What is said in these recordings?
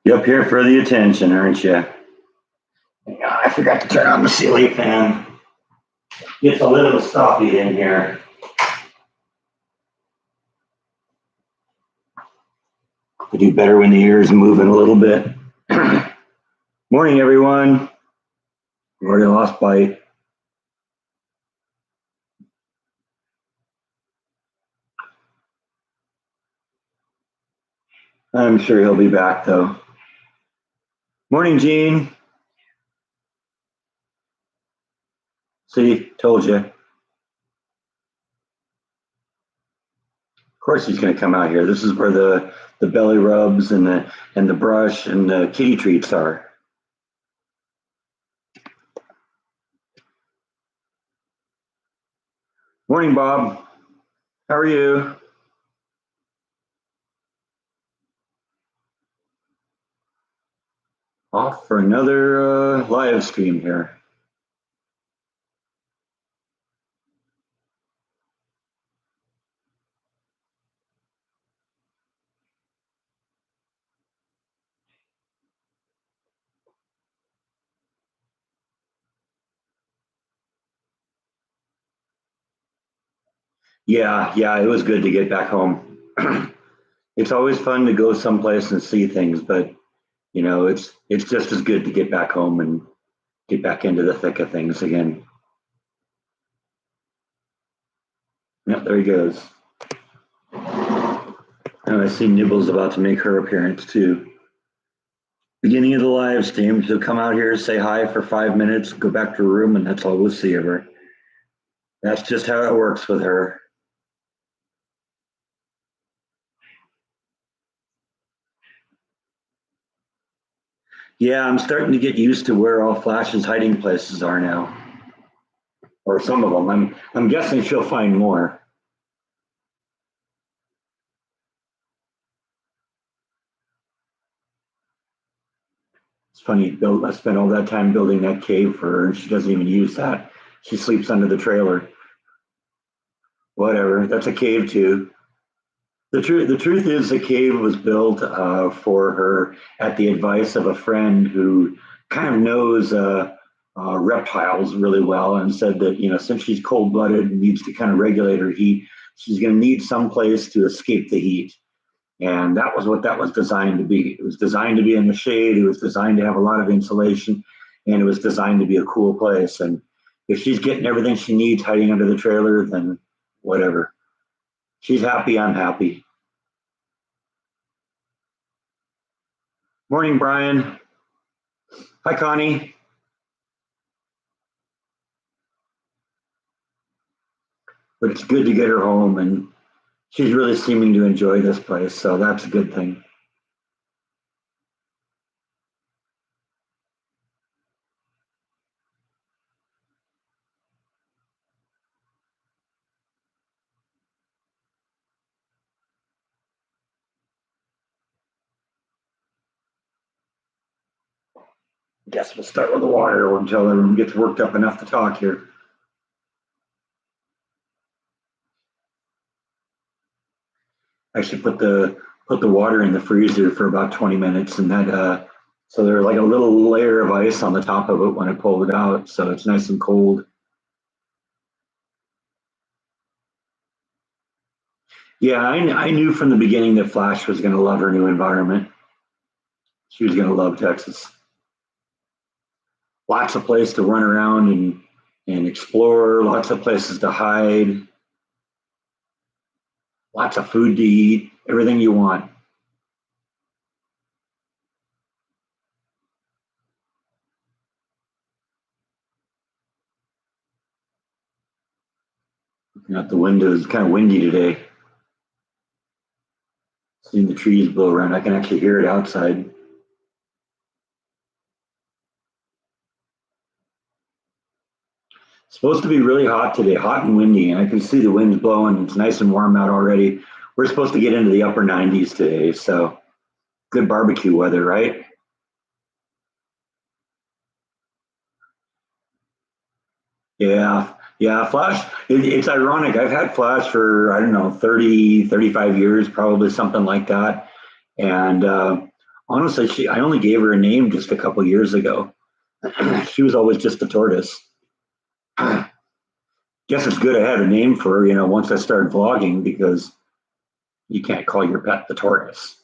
You're up here for the attention, aren't you? Yeah, I forgot to turn on the ceiling fan. It's a little stuffy in here. I do better when the air is moving a little bit. Morning, everyone. We already lost Bite. I'm sure he'll be back, though. Morning, Gene. See, told you. Of course he's going to come out here. This is where the belly rubs and the brush and the kitty treats are. Morning, Bob. How are you? Off for another live stream here. Yeah, it was good to get back home. It's always fun to go someplace and see things, but it's just as good to get back home and get back into the thick of things again. Yep, there he goes. And I see Nibble's about to make her appearance too. Beginning of the live stream, she'll come out here, say hi for 5 minutes, go back to her room, and that's all we'll see of her. That's just how it works with her. Yeah, I'm starting to get used to where all Flash's hiding places are now. Or some of them. I'm guessing she'll find more. It's funny, I spent all that time building that cave for her, and she doesn't even use that. She sleeps under the trailer. Whatever, that's a cave too. The truth is, the cave was built for her at the advice of a friend who kind of knows reptiles really well, and said that since she's cold-blooded and needs to kind of regulate her heat, she's going to need some place to escape the heat. And that was what that was designed to be. It was designed to be in the shade. It was designed to have a lot of insulation, and it was designed to be a cool place. And if she's getting everything she needs hiding under the trailer, then whatever. She's happy, I'm happy. Morning, Brian. Hi, Connie. But it's good to get her home, and she's really seeming to enjoy this place, so that's a good thing. Guess we'll start with the water until everyone gets worked up enough to talk here. I should put the water in the freezer for about 20 minutes, and that so there's like a little layer of ice on the top of it when I pull it out, so it's nice and cold. Yeah, I knew from the beginning that Flash was going to love her new environment. She was going to love Texas. Lots of places to run around and explore, lots of places to hide, lots of food to eat, everything you want. Looking out the window, it's kind of windy today. Seeing the trees blow around, I can actually hear it outside. It's supposed to be really hot today, hot and windy, and I can see the winds blowing. It's nice and warm out already. We're supposed to get into the upper 90s today, so good barbecue weather, right? Yeah, Flash. It's ironic. I've had Flash for, I don't know, 30, 35 years, probably something like that. And Honestly, I only gave her a name just a couple years ago. She was always just a tortoise. Guess it's good I had a name for her, once I started vlogging because you can't call your pet the tortoise.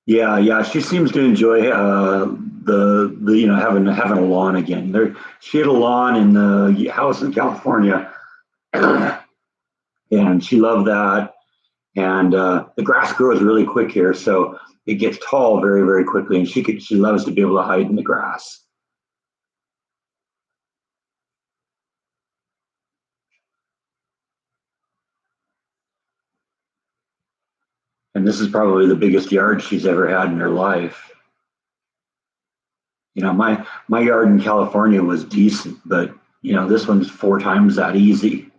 Yeah, yeah, she seems to enjoy the having a lawn again. She had a lawn in the house in California, and she loved that. And the grass grows really quick here, so it gets tall very, very quickly. And she loves to be able to hide in the grass. And this is probably the biggest yard she's ever had in her life. My yard in California was decent, but this one's 4 times that easy.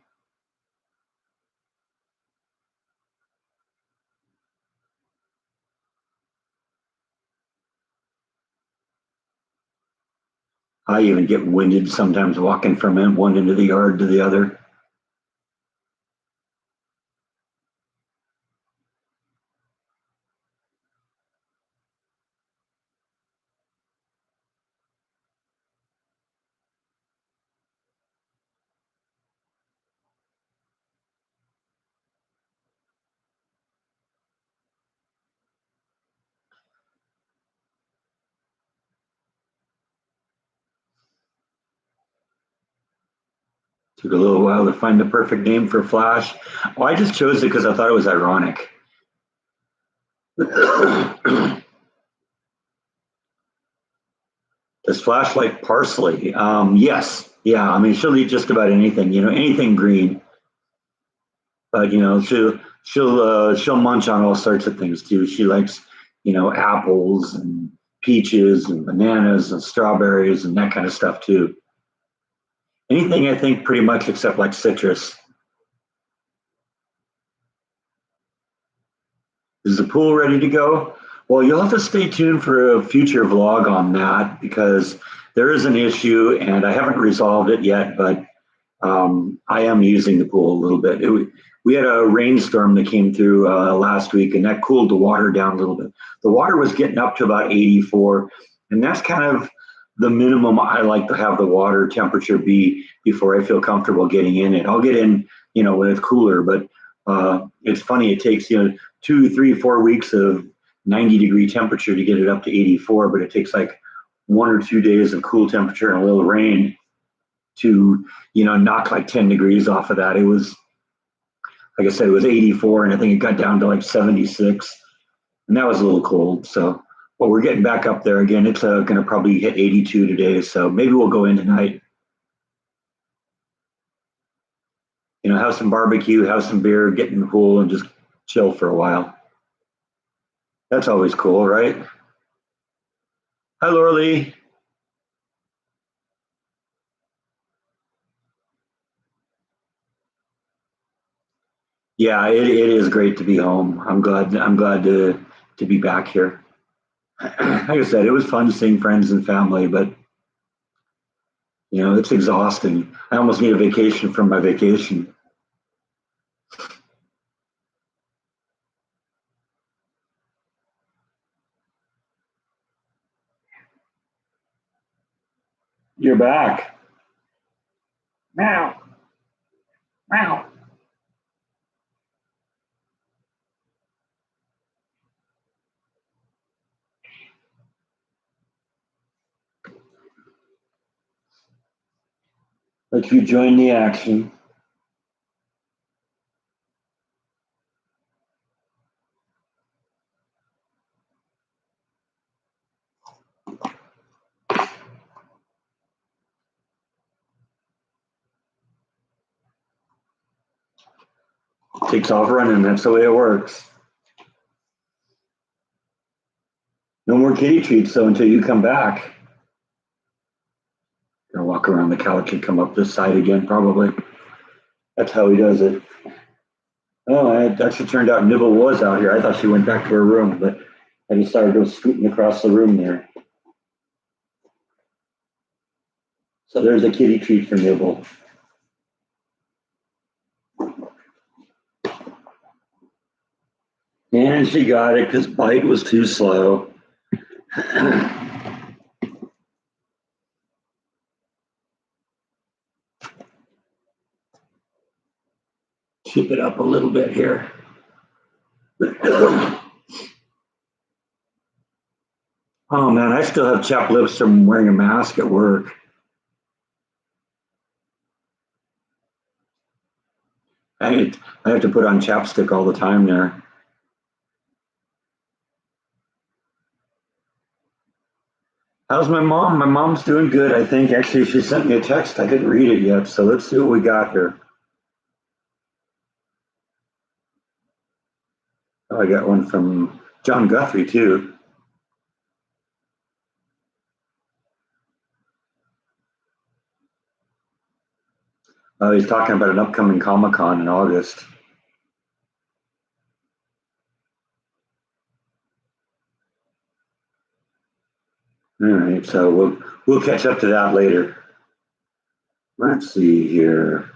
I even get winded sometimes walking from one end of the yard to the other. Took a little while to find the perfect name for Flash. Well, I just chose it because I thought it was ironic. Does Flash like parsley? Yes. Yeah. I mean, she'll eat just about anything. Anything green. But she'll munch on all sorts of things too. She likes apples and peaches and bananas and strawberries and that kind of stuff too. Anything I think pretty much except like citrus. Is the pool ready to go? Well, you'll have to stay tuned for a future vlog on that because there is an issue and I haven't resolved it yet, but I am using the pool a little bit. We had a rainstorm that came through last week and that cooled the water down a little bit. The water was getting up to about 84, and that's kind of the minimum I like to have the water temperature be before I feel comfortable getting in it. I'll get in, when it's cooler, but it's funny, it takes, 2, 3, 4 weeks of 90-degree temperature to get it up to 84, but it takes like 1 or 2 days of cool temperature and a little rain to knock like 10 degrees off of that. It was, like I said, it was 84 and I think it got down to like 76, and that was a little cold. So but we're getting back up there again. It's going to probably hit 82 today, so maybe we'll go in tonight, have some barbecue, have some beer, get in the pool and just chill for a while. That's always cool, right? Hi, Laura Lee. Yeah, it is great to be home. I'm glad to be back here. Like I said, it was fun seeing friends and family, but it's exhausting. I almost need a vacation from my vacation. You're back. Meow, meow. Let you join the action. Takes off running. That's the way it works. No more kitty treats, though, until you come back. Gonna walk around the couch and come up this side again, probably. That's how he does it. Oh, it actually turned out Nibble was out here. I thought she went back to her room, but I just started to go scooting across the room there. So there's a kitty treat for Nibble. And she got it because Bite was too slow. Keep it up a little bit here. Oh man, I still have chapped lips from wearing a mask at work. I have to put on chapstick all the time there. How's my mom? My mom's doing good, I think. Actually, she sent me a text. I didn't read it yet, so let's see what we got here. Oh, I got one from John Guthrie too. He's talking about an upcoming Comic Con in August. All right, so we'll catch up to that later. Let's see here.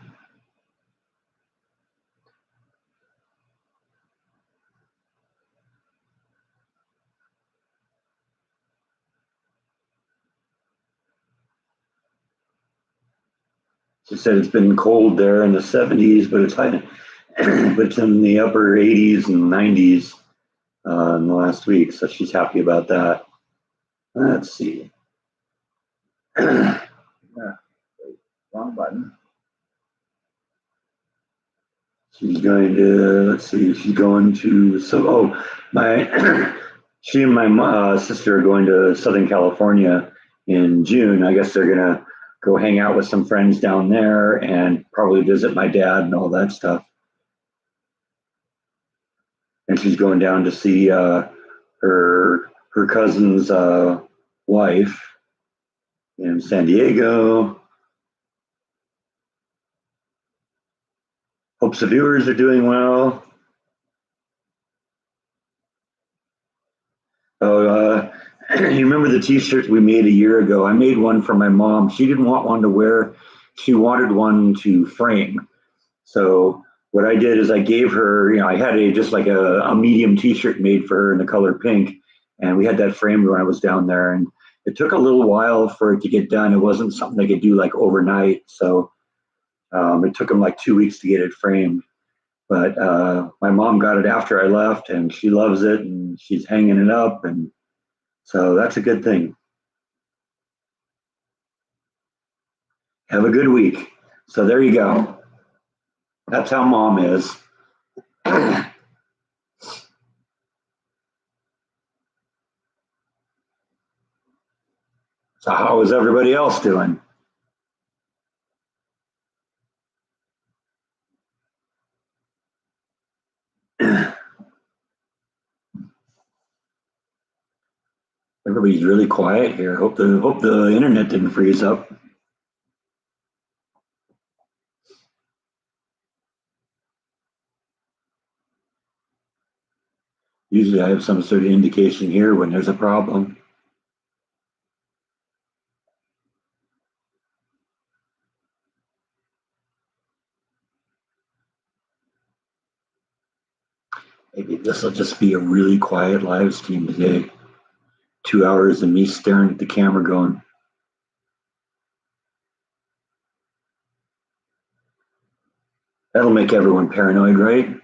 She said it's been cold there in the 70s, but it's high, but it's in the upper 80s and 90s in the last week, so she's happy about that. Let's see. Yeah, wrong button. She's going to, let's see, she's going to, my, she and my sister are going to Southern California in June. I guess they're going to go hang out with some friends down there and probably visit my dad and all that stuff. And she's going down to see her cousin's wife in San Diego. Hopes the viewers are doing well. Oh, you remember the T-shirts we made a year ago? I made one for my mom. She didn't want one to wear. She wanted one to frame. So what I did is I gave her, I had just like a medium T-shirt made for her in the color pink, and we had that framed when I was down there. And it took a little while for it to get done. It wasn't something I could do like overnight. So it took them like 2 weeks to get it framed. But my mom got it after I left, and she loves it, and she's hanging it up, and so that's a good thing. Have a good week. So there you go. That's how mom is. So how is everybody else doing? Everybody's really quiet here. Hope the internet didn't freeze up. Usually I have some sort of indication here when there's a problem. Maybe this will just be a really quiet live stream today. 2 hours of me staring at the camera going, that'll make everyone paranoid, right?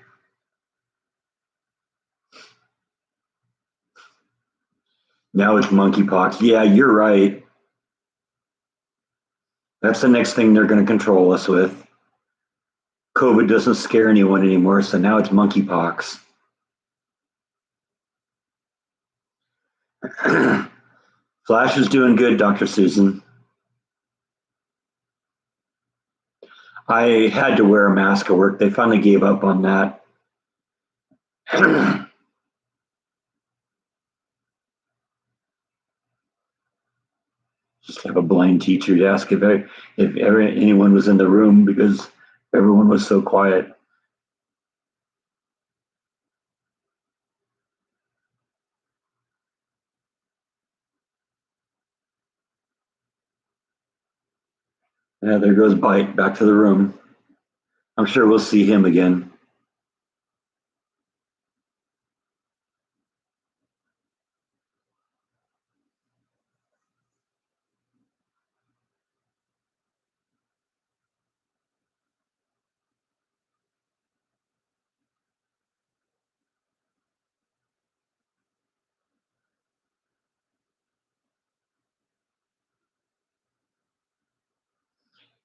Now it's monkeypox. Yeah, you're right. That's the next thing they're going to control us with. COVID doesn't scare anyone anymore, so now it's monkeypox. Flash is doing good, Dr. Susan. I had to wear a mask at work. They finally gave up on that. Just have a blind teacher to ask if anyone was in the room because everyone was so quiet. Yeah, there goes Bite back to the room. I'm sure we'll see him again.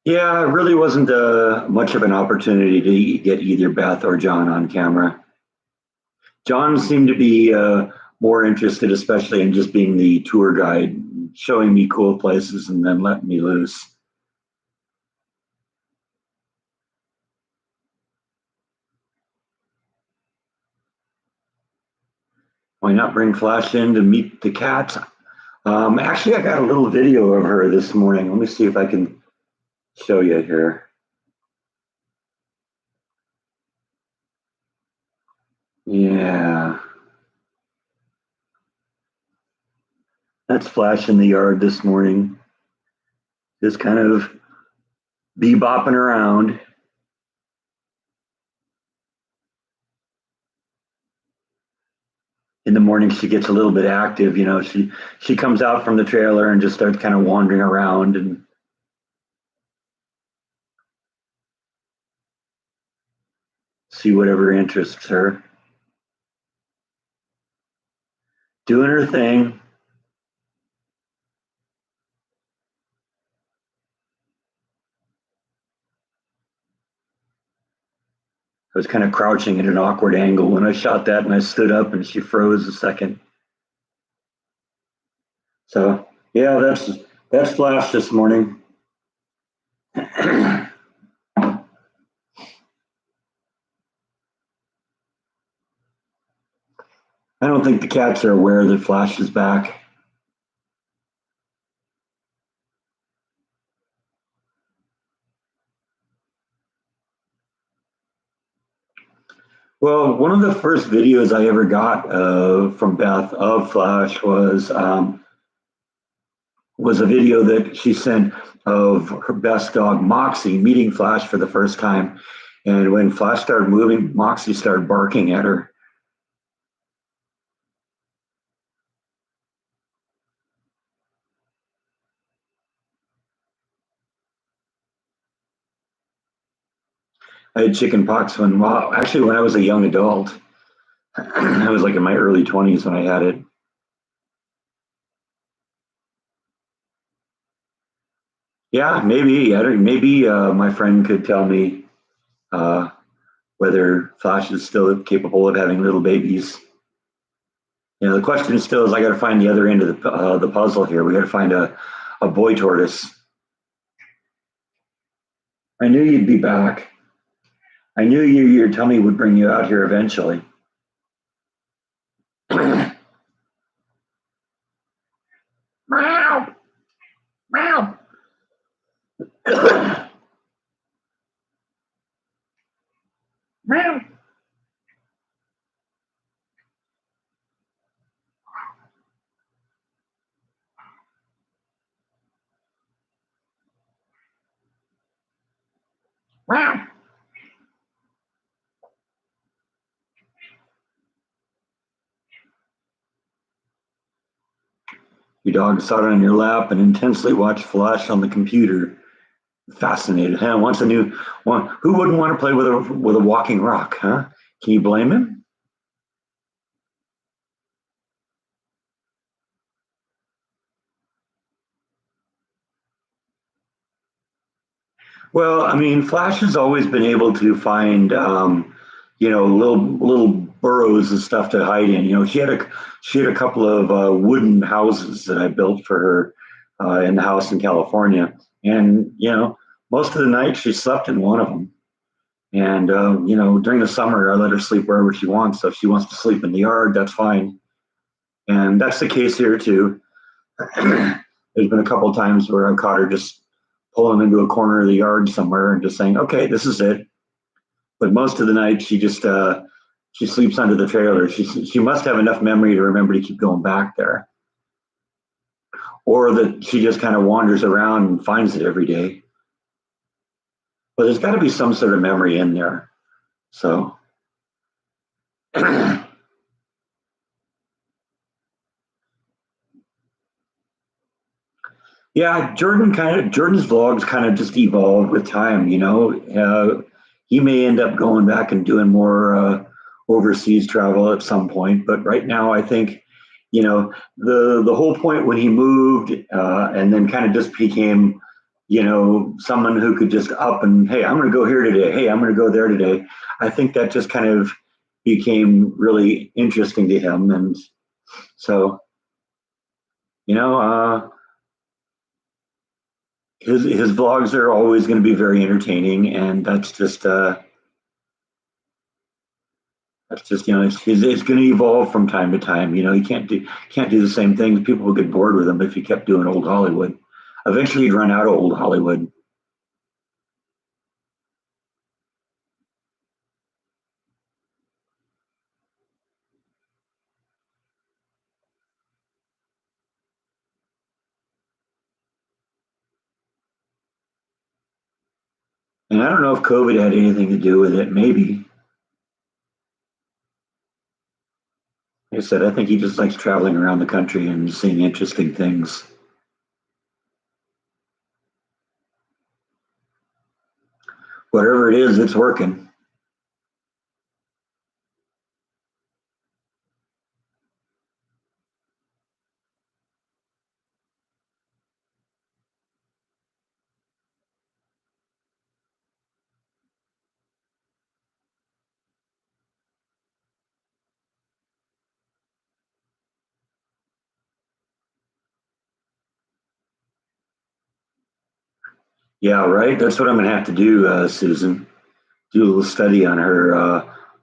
Yeah, it really wasn't much of an opportunity to get either Beth or John on camera. John seemed to be more interested, especially in just being the tour guide, showing me cool places and then letting me loose. Why not bring Flash in to meet the cat? Actually, I got a little video of her this morning. Let me see if I can show you here. Yeah, that's Flash in the yard this morning, just kind of bebopping around. In the morning, she gets a little bit active. She comes out from the trailer and just starts kind of wandering around and see whatever interests her. Doing her thing. I was kind of crouching at an awkward angle when I shot that, and I stood up and she froze a second. So yeah, that's Flash this morning. I don't think the cats are aware that Flash is back. Well, one of the first videos I ever got from Beth of Flash was a video that she sent of her best dog Moxie meeting Flash for the first time, and when Flash started moving, Moxie started barking at her. I had chicken pox when I was a young adult. I was like in my early 20s when I had it. Yeah, maybe. I don't. Maybe my friend could tell me uh, whether Flash is still capable of having little babies. The question still is, I got to find the other end of the puzzle here. We got to find a boy tortoise. I knew you'd be back. I knew your tummy would bring you out here eventually. Meow, meow. Meow. Meow. Your dog sat on your lap and intensely watched Flash on the computer. Fascinated. Huh? Wants a new one. Who wouldn't want to play with a walking rock, huh? Can you blame him? Well, I mean, Flash has always been able to find, little burrows and stuff to hide in. She had a couple of wooden houses that I built for her in the house in California, and most of the night she slept in one of them. And during the summer, I let her sleep wherever she wants. So if she wants to sleep in the yard, that's fine. And that's the case here too. There's been a couple of times where I've caught her just pulling into a corner of the yard somewhere and just saying, "Okay, this is it." But most of the night, she sleeps under the trailer. She must have enough memory to remember to keep going back there, or that she just kind of wanders around and finds it every day. but there's got to be some sort of memory in there. So, yeah, Jordan's vlogs kind of just evolved with time. He may end up going back and doing more overseas travel at some point, but right now I think the whole point when he moved and then kind of just became someone who could just up and, hey, I'm going to go here today, hey, I'm going to go there today. I think that just kind of became really interesting to him, and so you know his vlogs are always going to be very entertaining, and that's just it's going to evolve from time to time. He can't do the same things. People would get bored with him if he kept doing old Hollywood. Eventually, he'd run out of old Hollywood. And I don't know if COVID had anything to do with it. Maybe. Like I said, I think he just likes traveling around the country and seeing interesting things. Whatever it is, it's working. Yeah, right. That's what I'm going to have to do, Susan. Do a little study on her,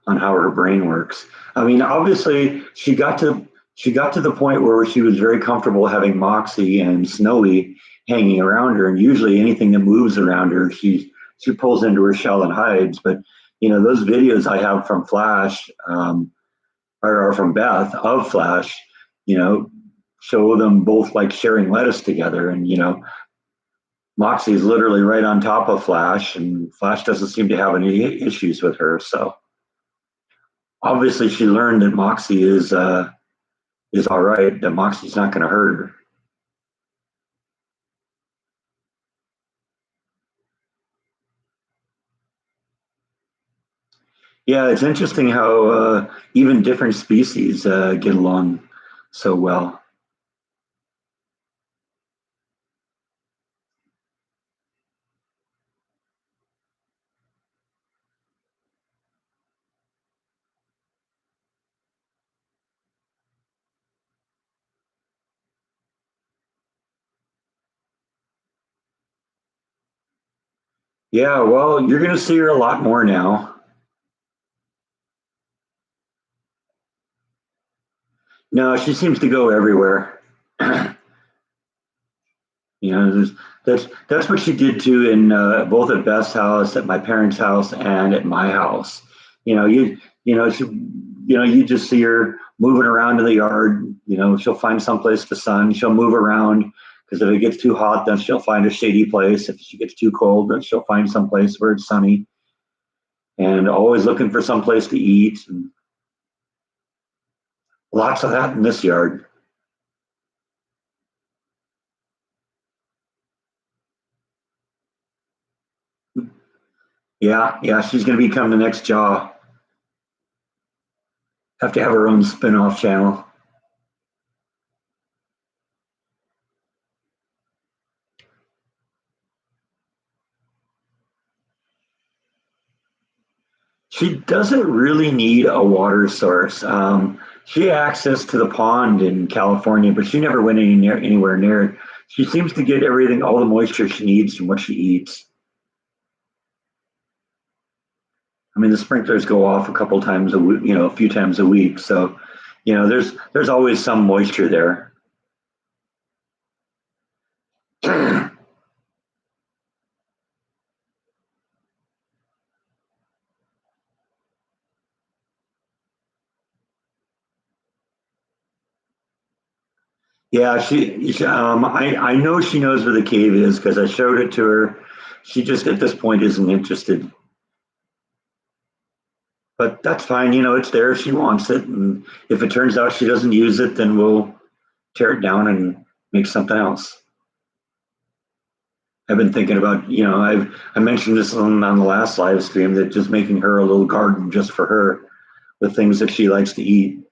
on how her brain works. I mean, obviously, she got to the point where she was very comfortable having Moxie and Snowy hanging around her, and usually anything that moves around her, she pulls into her shell and hides. But those videos I have from Flash, or from Beth of Flash, you know, show them both like sharing lettuce together, and Moxie is literally right on top of Flash, and Flash doesn't seem to have any issues with her. So obviously, she learned that Moxie is all right. That Moxie's not going to hurt her. Yeah, it's interesting how even different species get along so well. Yeah, well, you're going to see her a lot more now. No, she seems to go everywhere. That's what she did too in both at Beth's house, at my parents' house, and at my house. You just see her moving around in the yard. She'll find someplace to sun. She'll move around because if it gets too hot, then she'll find a shady place. If she gets too cold, then she'll find someplace where it's sunny. And always looking for someplace to eat. And lots of that in this yard. Yeah, yeah, she's going to become the next Jaw. Have to have her own spin-off channel. She doesn't really need a water source. She had access to the pond in California, but she never went anywhere near it. She seems to get everything, all the moisture she needs from what she eats. I mean, the sprinklers go off a couple times a week, a few times a week. So, there's always some moisture there. Yeah, I know she knows where the cave is because I showed it to her. she just at this point isn't interested. But that's fine, it's there if she wants it. And if it turns out she doesn't use it, then we'll tear it down and make something else. I've been thinking about, I mentioned this on the last live stream, that just making her a little garden just for her with things that she likes to eat.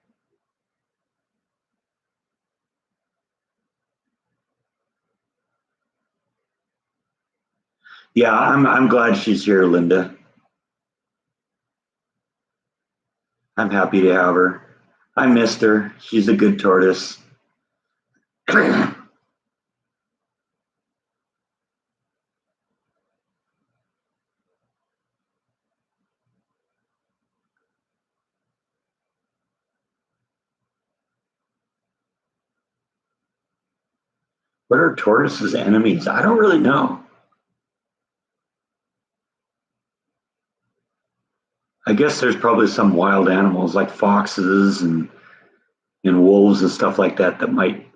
Yeah, I'm glad she's here, Linda. I'm happy to have her. I missed her. She's a good tortoise. What are tortoises' enemies? I don't really know. I guess there's probably some wild animals like foxes and wolves and stuff like that that might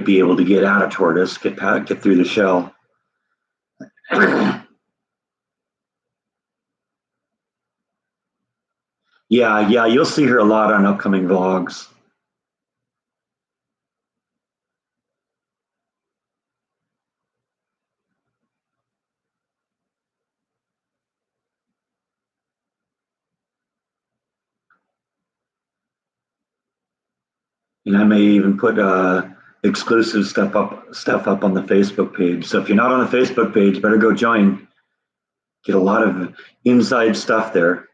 be able to get at a tortoise, get through the shell. Yeah, you'll see her a lot on upcoming vlogs. And I may even put exclusive stuff up on the Facebook page. So if you're not on the Facebook page, better go join. Get a lot of inside stuff there.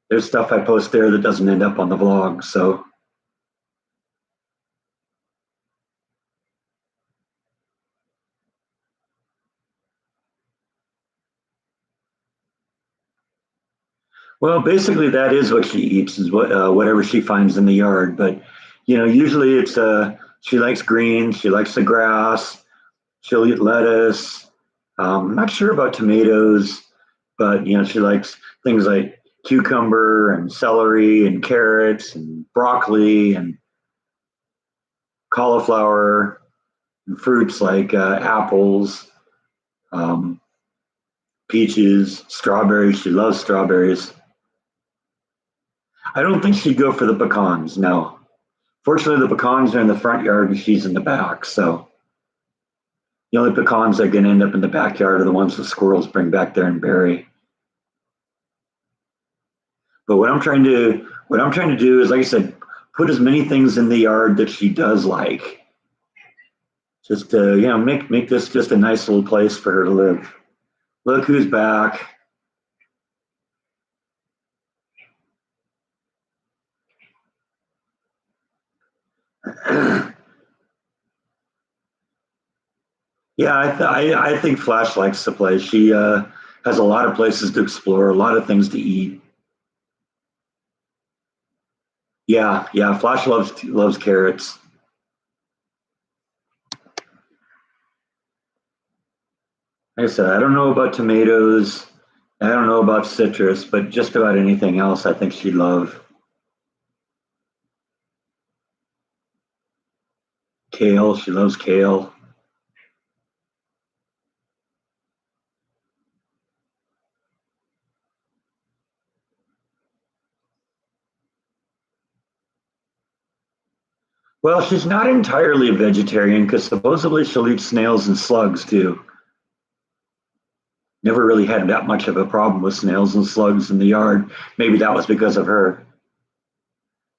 There's stuff I post there that doesn't end up on the vlog. So well, basically that is what she eats, is whatever she finds in the yard. But usually it's she likes greens, she likes the grass, she'll eat lettuce. I'm not sure about tomatoes, but she likes things like cucumber and celery and carrots and broccoli and cauliflower and fruits like apples, um, peaches, strawberries. She loves strawberries. I don't think she'd go for the pecans. No, fortunately, the pecans are in the front yard and she's in the back. So the only pecans that are going to end up in the backyard are the ones the squirrels bring back there and bury. But what I'm trying to do is, like I said, put as many things in the yard that she does like. Just to make this just a nice little place for her to live. Look who's back. Yeah, I think Flash likes the place. She has a lot of places to explore, a lot of things to eat. Yeah. Flash loves carrots. Like I said, I don't know about tomatoes. I don't know about citrus, but just about anything else, I think she'd love. Kale, she loves kale. Well, she's not entirely a vegetarian because supposedly she'll eat snails and slugs too. Never really had that much of a problem with snails and slugs in the yard. Maybe that was because of her.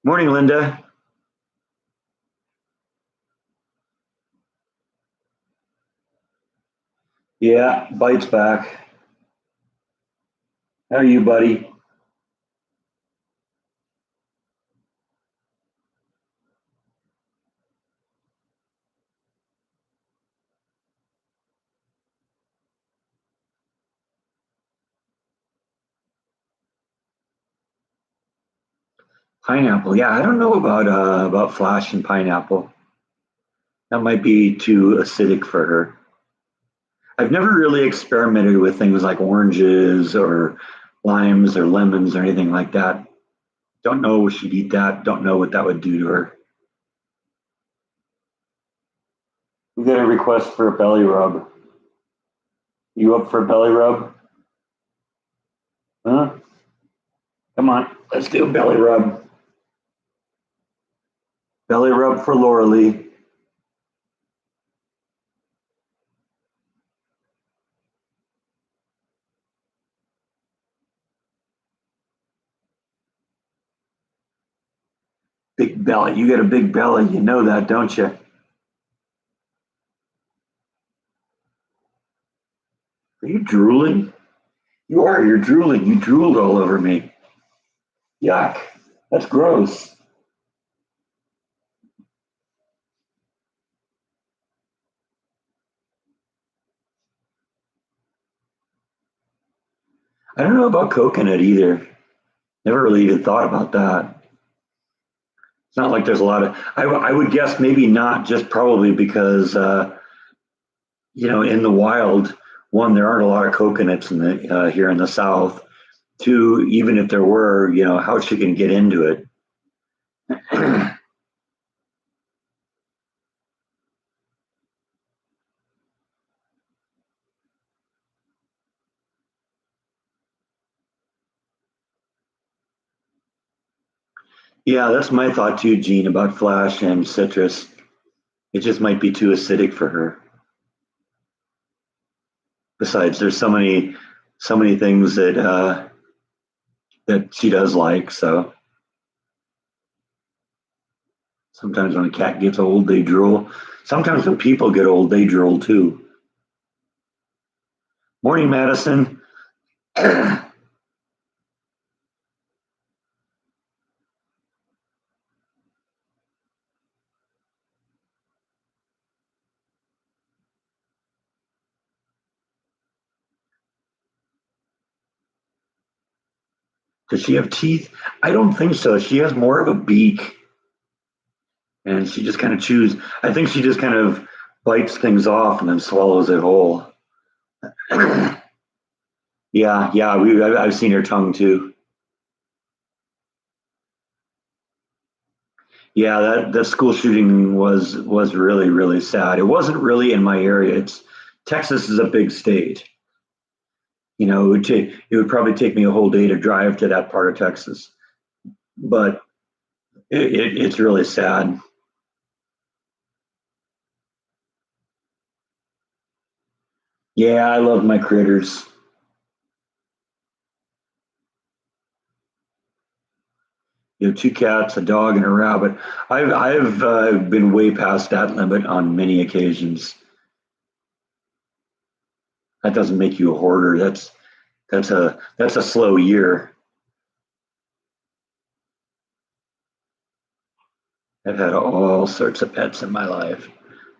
Morning, Linda. Yeah, bites back. How are you, buddy? Pineapple. Yeah, I don't know about Flash and pineapple. That might be too acidic for her. I've never really experimented with things like oranges or limes or lemons or anything like that. Don't know if she'd eat that. Don't know what that would do to her. We got a request for a belly rub. You up for a belly rub? Huh? Come on, let's do a belly rub. Belly rub for Laura Lee. Big belly. You got a big belly. You know that, don't you? Are you drooling? You are. You're drooling. You drooled all over me. Yuck. That's gross. I don't know about coconut either. Never really even thought about that. It's not like there's a lot of. I would guess maybe not, just probably because in the wild, one, there aren't a lot of coconuts in the here in the South. Two, even if there were, how she can get into it. Yeah, that's my thought too, Gene, about Flash and citrus. It just might be too acidic for her. Besides, there's so many things that she does like. So sometimes when a cat gets old, they drool. Sometimes when people get old, they drool too. Morning, Madison. Does she have teeth? I don't think so. She has more of a beak, and she just kind of chews. I think she just kind of bites things off and then swallows it whole. Yeah, yeah. I've seen her tongue too. Yeah, that school shooting was really really sad. It wasn't really in my area. It's Texas is a big state. It would probably take me a whole day to drive to that part of Texas, but it's really sad. Yeah, I love my critters. Two cats, a dog, and a rabbit. I've been way past that limit on many occasions. That doesn't make you a hoarder. That's a slow year. I've had all sorts of pets in my life: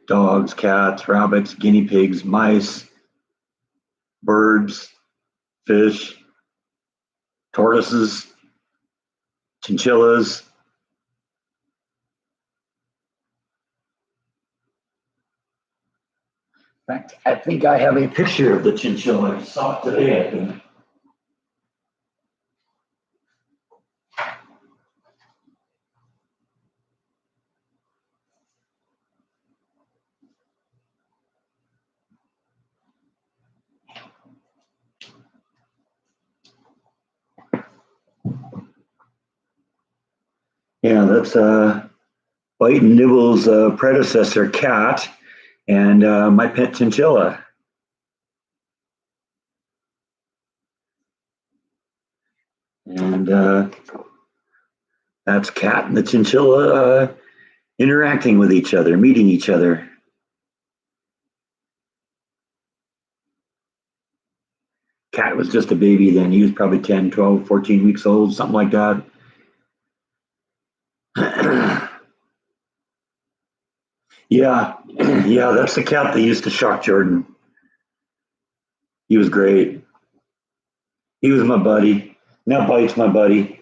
dogs, cats, rabbits, guinea pigs, mice, birds, fish, tortoises, chinchillas. In fact, I think I have a picture of the chinchilla. I saw it today, I think. Yeah, that's Bite and Nibble's predecessor, cat, and my pet chinchilla. And that's cat and the chinchilla interacting with each other, meeting each other. Cat was just a baby then. He was probably 10, 12, 14 weeks old, something like that. Yeah, yeah, that's the cat that used to shock Jordan. He was great. He was my buddy. Now Bite's my buddy.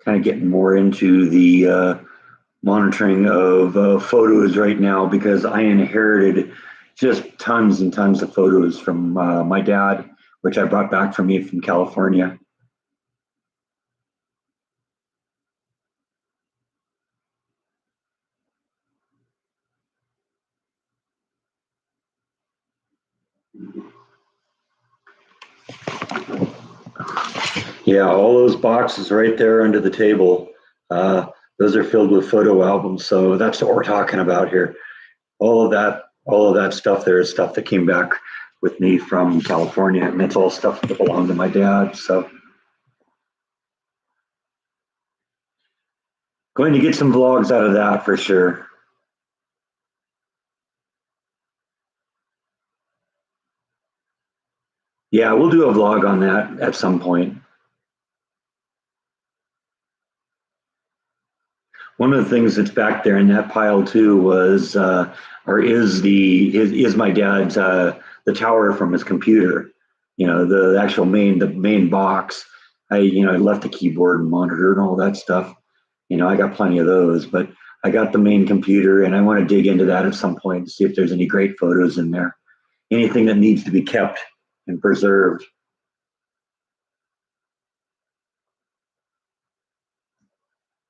Kind of getting more into the monitoring of photos right now because I inherited just tons and tons of photos from my dad, which I brought back from me from California. Yeah, all those boxes right there under the table. Uh, those are filled with photo albums. So that's what we're talking about here. All of that stuff there is stuff that came back with me from California, and it's all stuff that belonged to my dad. So going to get some vlogs out of that for sure. Yeah, we'll do a vlog on that at some point. One of the things that's back there in that pile too was, or is is my dad's the tower from his computer. You know, the main box. I left the keyboard and monitor and all that stuff. I got plenty of those, but I got the main computer, and I want to dig into that at some point to see if there's any great photos in there. Anything that needs to be kept and preserved.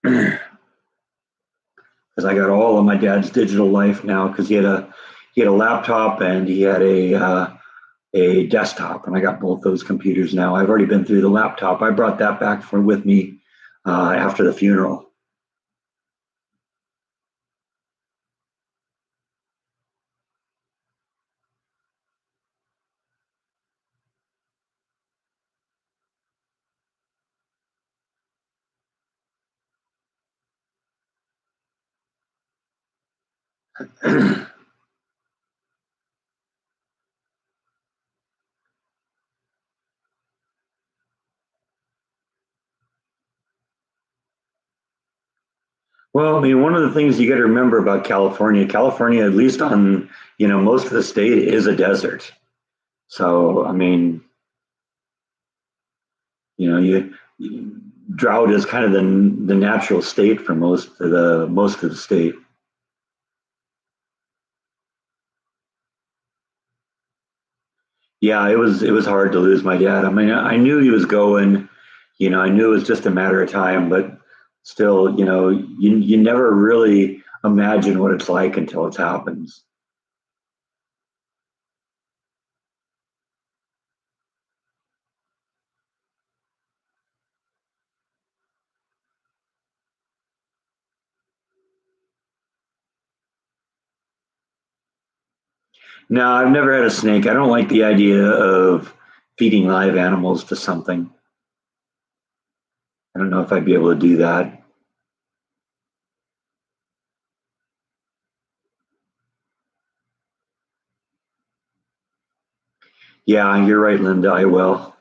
Because I got all of my dad's digital life now. Because he had a laptop and he had a desktop, and I got both those computers now. I've already been through the laptop. I brought that back with me after the funeral. Well, I mean, one of the things you got to remember about California, at least on most of the state, is a desert. So, I mean, drought is kind of the natural state for most of the state. Yeah, it was hard to lose my dad. I mean, I knew he was going. I knew it was just a matter of time, but still, you never really imagine what it's like until it happens. No, I've never had a snake. I don't like the idea of feeding live animals to something. I don't know if I'd be able to do that. Yeah, you're right, Linda. I will.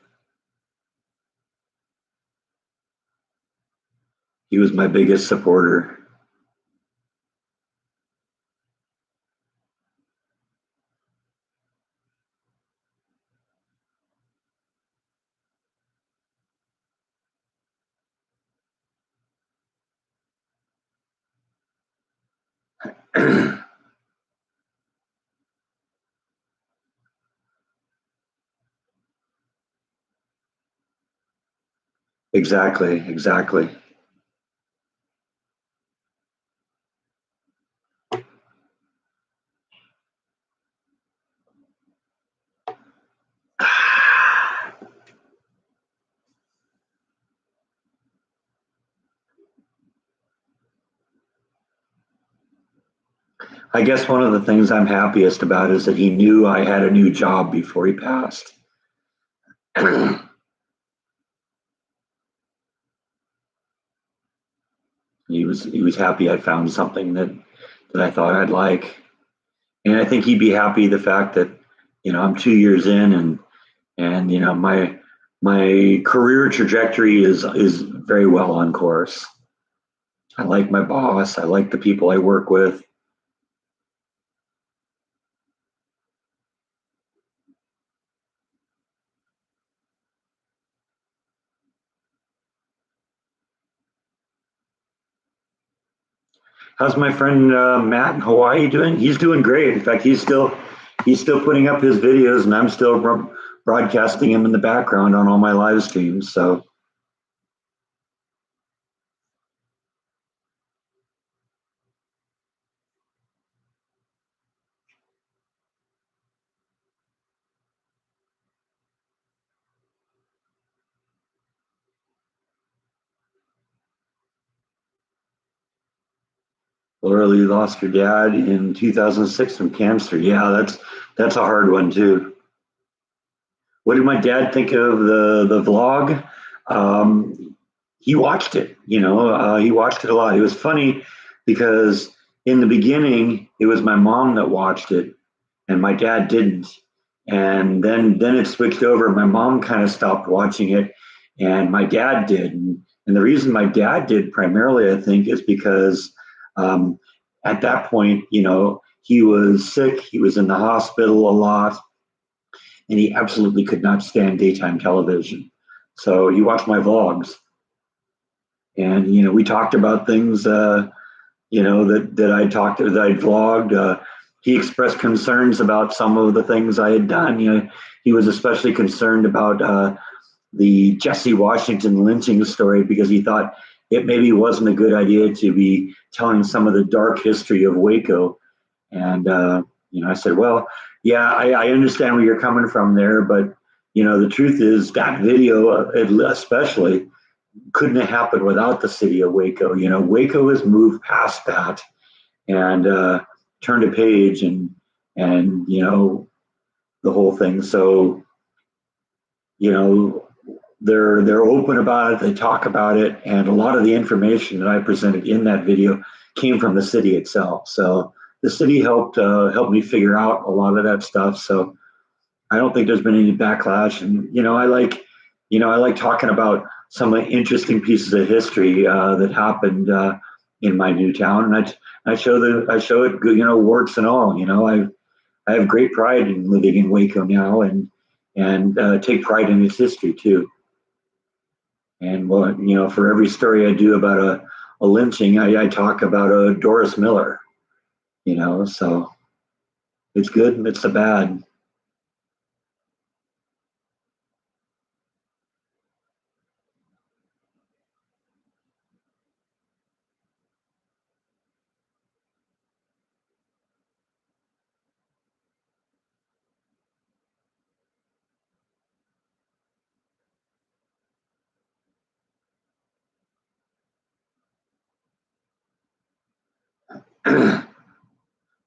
He was my biggest supporter. Exactly, exactly. I guess one of the things I'm happiest about is that he knew I had a new job before he passed. He was happy I found something that I thought I'd like, and I think he'd be happy the fact that I'm 2 years in, and my career trajectory is very well on course. I like my boss. I like the people I work with. How's my friend Matt in Hawaii doing? He's doing great. In fact, he's still putting up his videos, and I'm still broadcasting him in the background on all my live streams. So Laura, you lost your dad in 2006 from cancer. Yeah, that's a hard one too. What did my dad think of the vlog? He watched it. He watched it a lot. It was funny because in the beginning it was my mom that watched it, and my dad didn't. And then it switched over. My mom kind of stopped watching it, and my dad did. And the reason my dad did primarily, I think, is because um, at that point, he was sick. He was in the hospital a lot, and he absolutely could not stand daytime television. So he watched my vlogs, and we talked about things. That I'd vlogged. He expressed concerns about some of the things I had done. He was especially concerned about the Jesse Washington lynching story because he thought it maybe wasn't a good idea to be telling some of the dark history of Waco. And I said, well, yeah, I understand where you're coming from there, but the truth is that video, especially, couldn't have happened without the city of Waco. Waco has moved past that and turned a page and the whole thing. So you know they're open about it. They talk about it, and a lot of the information that I presented in that video came from the city itself. So the city helped me figure out a lot of that stuff. So I don't think there's been any backlash. And I like talking about some of the interesting pieces of history that happened in my new town, and I show it, warts and all. I have great pride in living in Waco now, and take pride in its history too. And well, for every story I do about a lynching, I talk about a Doris Miller. So it's good and it's the bad.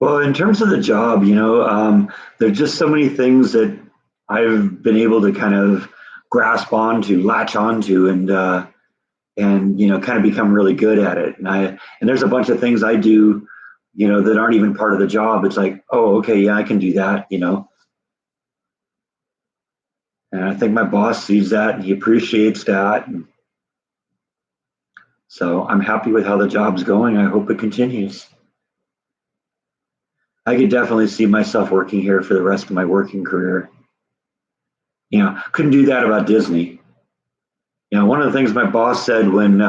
Well, in terms of the job, there's just so many things that I've been able to kind of grasp onto, latch onto, and kind of become really good at it. And there's a bunch of things I do, that aren't even part of the job. It's like, oh, okay, yeah, I can do that. And I think my boss sees that and he appreciates that. And so I'm happy with how the job's going. I hope it continues. I could definitely see myself working here for the rest of my working career. Couldn't do that about Disney. One of the things my boss said when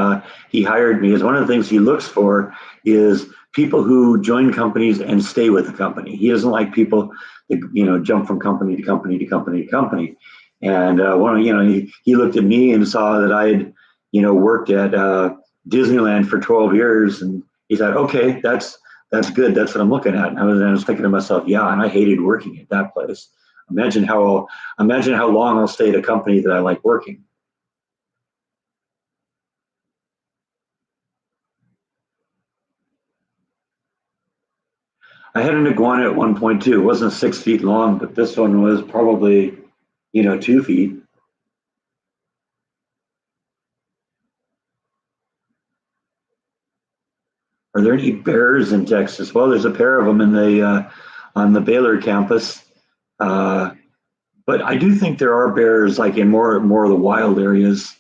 he hired me is one of the things he looks for is people who join companies and stay with the company. He doesn't like people that jump from company to company to company to company. And he looked at me and saw that I had worked at Disneyland for 12 years, and he said, okay, that's good. That's what I'm looking at. And I was thinking to myself, yeah, and I hated working at that place. Imagine how long I'll stay at a company that I like working. I had an iguana at one point too. It wasn't 6 feet long, but this one was probably, 2 feet. Are there any bears in Texas? Well, there's a pair of them in the on the Baylor campus, uh, but I do think there are bears like in more of the wild areas.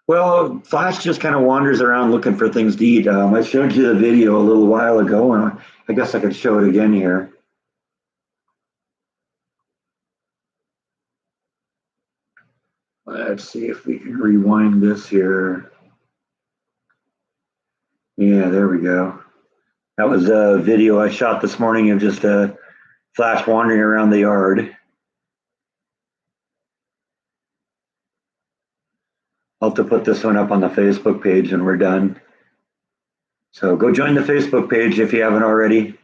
Well, Flash just kind of wanders around looking for things to eat. I showed you the video a little while ago, and I guess I could show it again here. Let's see if we can rewind this here. Yeah, there we go. That was a video I shot this morning of just a Flash wandering around the yard. I'll have to put this one up on the Facebook page and we're done. So go join the Facebook page if you haven't already.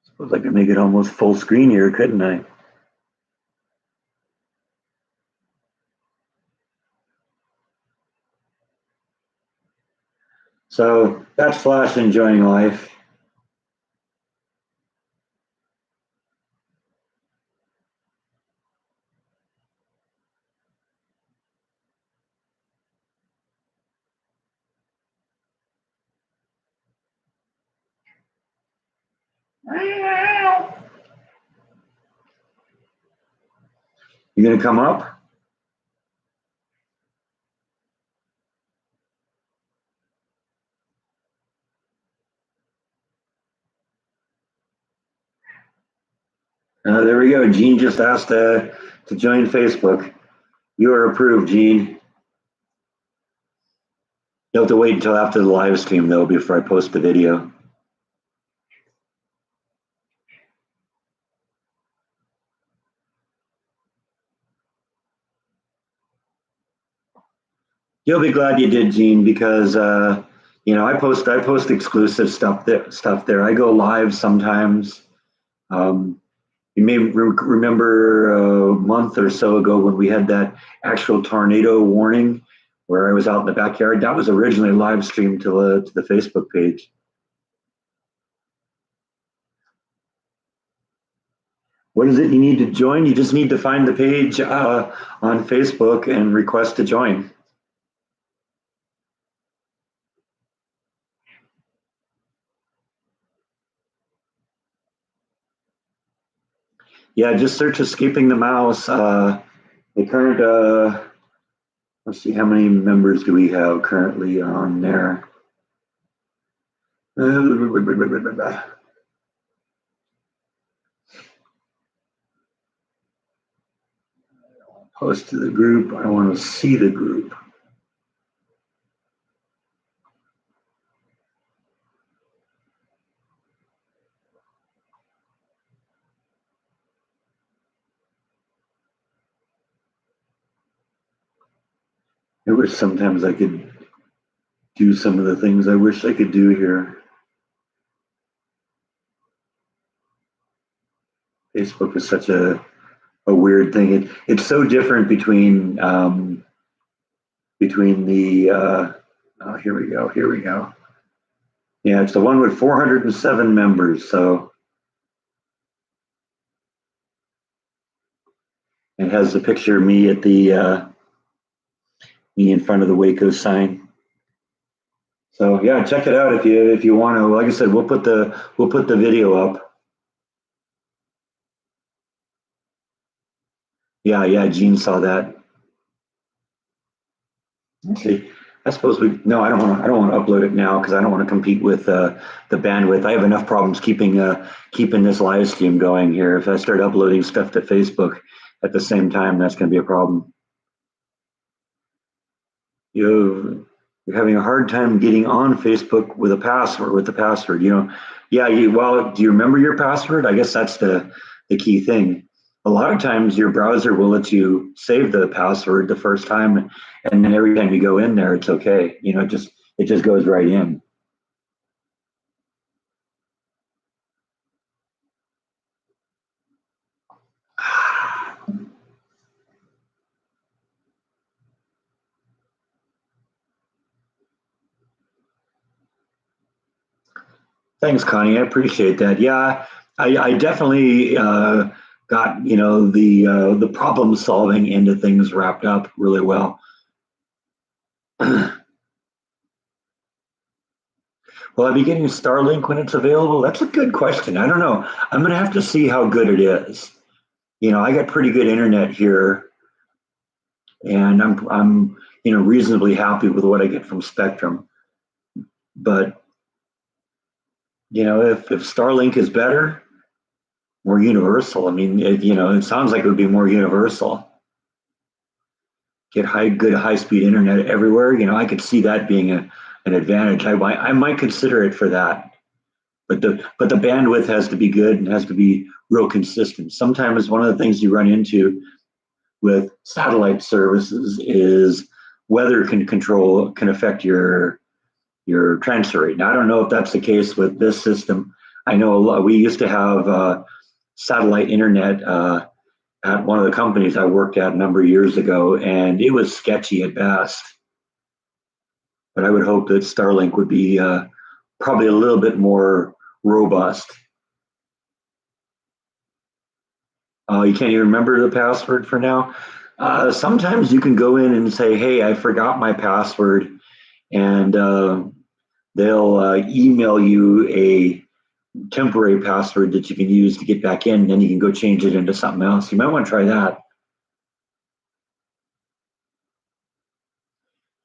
Suppose I could make it almost full screen here, couldn't I? So that's Flash enjoying life. You gonna come up? There we go. Gene just asked to join Facebook. You are approved, Gene. You'll have to wait until after the live stream, though, before I post the video. You'll be glad you did, Gene, because I post exclusive stuff there. I go live sometimes. You may remember a month or so ago when we had that actual tornado warning where I was out in the backyard. That was originally live streamed to the Facebook page. What is it you need to join? You just need to find the page on Facebook and request to join. Yeah, just search Escaping the Mouse. The current, let's see, how many members do we have currently on there? Post to the group. I want to see the group. I wish sometimes I could do some of the things I wish I could do here. Facebook is such a weird thing. It's so different between the here we go. Yeah, it's the one with 407 members. So it has the picture of me at the me in front of the Waco sign. So yeah, check it out if you want to. Like I said, we'll put the video up. Yeah, Gene saw that. Let's see. I suppose I don't want to upload it now because I don't want to compete with the bandwidth. I have enough problems keeping this live stream going here. If I start uploading stuff to Facebook at the same time, that's going to be a problem. You're having a hard time getting on Facebook with the password. Yeah. Well, do you remember your password? I guess that's the key thing. A lot of times your browser will let you save the password the first time, and then every time you go in there, it's okay. It just goes right in. Thanks, Connie. I appreciate that. Yeah, I definitely got the problem solving into things wrapped up really well. Will I be getting Starlink when it's available? That's a good question. I don't know. I'm going to have to see how good it is. I got pretty good internet here, and I'm reasonably happy with what I get from Spectrum. But if Starlink is better, more universal. I mean, it sounds like it would be more universal. Get good high speed internet everywhere. I could see that being a an advantage. I might consider it for that. But the bandwidth has to be good and has to be real consistent. Sometimes one of the things you run into with satellite services is weather can affect your transfer rate. Now I don't know if that's the case with this system. I know we used to have satellite internet at one of the companies I worked at a number of years ago, and it was sketchy at best. But I would hope that Starlink would be probably a little bit more robust. You can't even remember the password for now. Sometimes you can go in and say, "Hey, I forgot my password," and they'll email you a temporary password that you can use to get back in, and then you can go change it into something else. You might want to try that.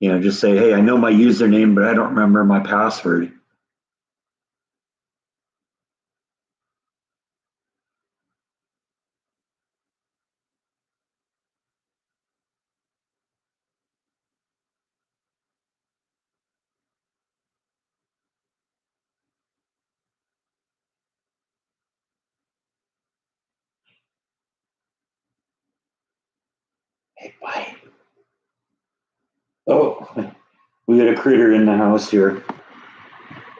Just say, "Hey, I know my username, but I don't remember my password." Hey, bye. Oh, we got a critter in the house here.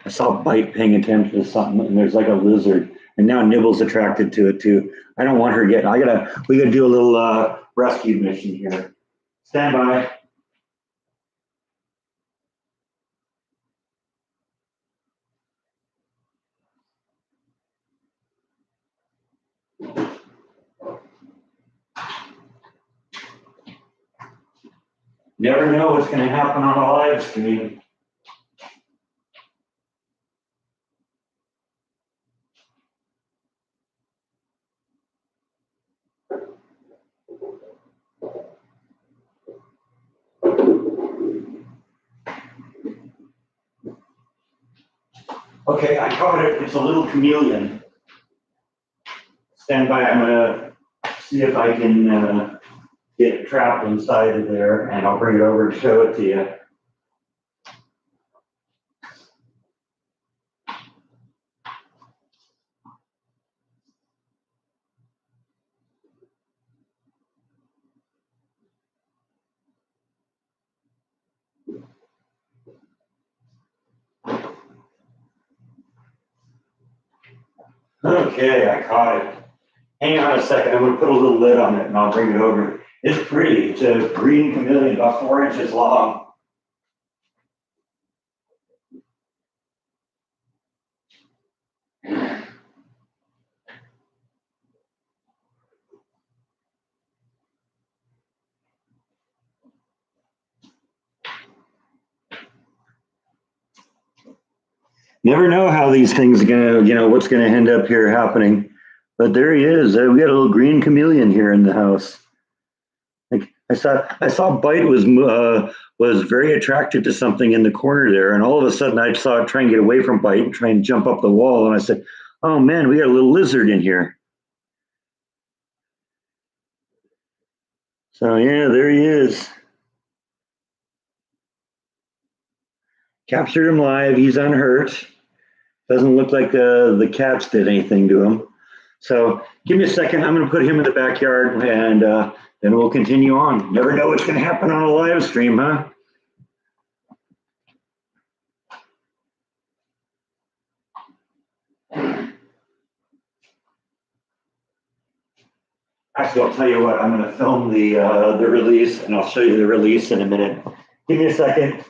I saw a Bite paying attention to something, and there's like a lizard, and now Nibble's attracted to it too. I don't want her getting. We gotta do a little rescue mission here. Stand by. Never know what's going to happen on a live stream. Okay, I caught it. It's a little chameleon. Stand by. I'm gonna see if I can get it trapped inside of there, and I'll bring it over and show it to you. Okay, I caught it. Hang on a second. I'm gonna put a little lid on it, and I'll bring it over. It's pretty. It's a green chameleon, about 4 inches long. Never know how these things are gonna, what's gonna end up here happening. But there he is. We got a little green chameleon here in the house. Like I saw Bite was very attracted to something in the corner there, and all of a sudden I saw it try and get away from Bite and try and jump up the wall, and I said, "Oh man, we got a little lizard in here." So yeah, there he is. Captured him live. He's unhurt. Doesn't look like the cats did anything to him. So give me a second. I'm going to put him in the backyard, and then we'll continue on. Never know what's going to happen on a live stream, huh? Actually, I'll tell you what. I'm going to film the release, and I'll show you the release in a minute. Give me a second.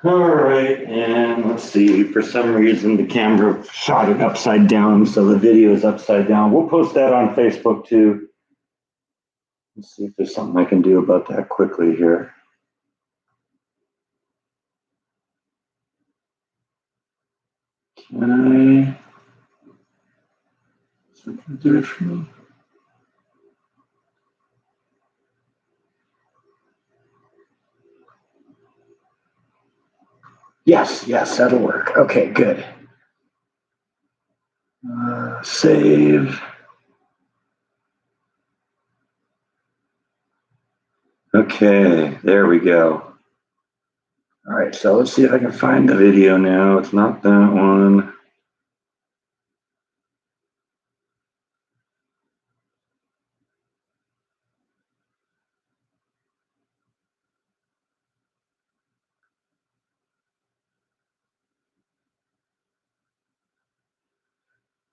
All right, and let's see, for some reason the camera shot it upside down, so the video is upside down. We'll post that on Facebook too. Let's see if there's something I can do about that quickly here. Can I? Something do it for me? Yes, yes, that'll work. Okay, good. Save. Okay, there we go. All right, so let's see if I can find the video now. It's not that one.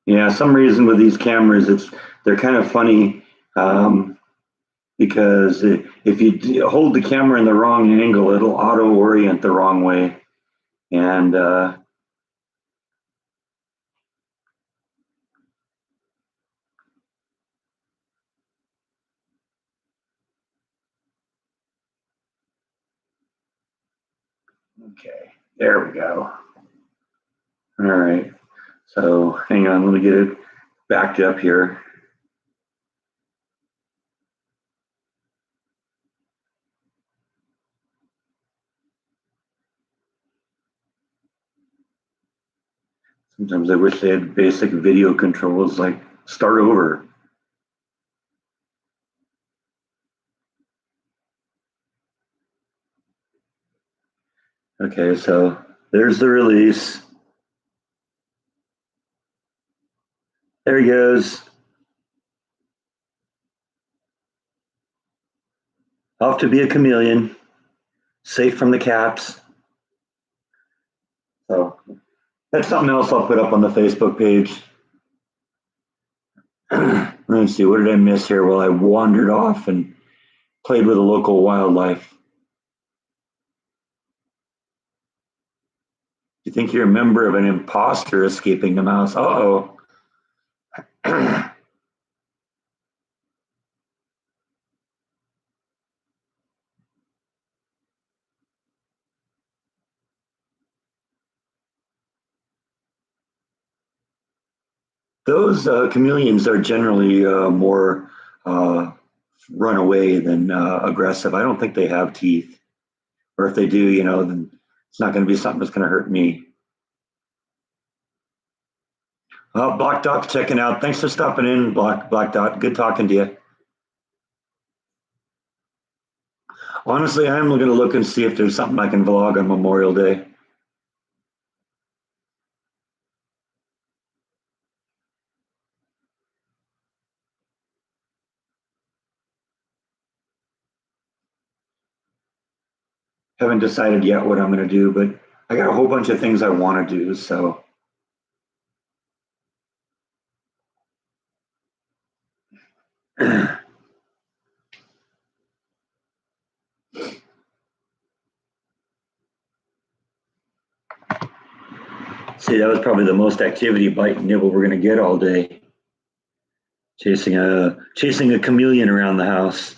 Yeah, some reason with these cameras, they're kind of funny because if you hold the camera in the wrong angle, it'll auto orient the wrong way. And okay, there we go. All right, so hang on, let me get it backed up here. Sometimes I wish they had basic video controls like start over. Okay, so there's the release. There he goes. Off to be a chameleon, safe from the cats. So that's something else I'll put up on the Facebook page. Let's see, what did I miss here? Well, I wandered off and played with the local wildlife. You think you're a member of an imposter escaping the mouse? Uh-oh. Those chameleons are generally more runaway than aggressive. I don't think they have teeth. Or if they do, then it's not going to be something that's going to hurt me. Black Dot's checking out. Thanks for stopping in, Black Dot. Good talking to you. Honestly, I'm going to look and see if there's something I can vlog on Memorial Day. Haven't decided yet what I'm going to do, but I got a whole bunch of things I want to do. So see, that was probably the most activity bite and nibble we're going to get all day. Chasing a chameleon around the house.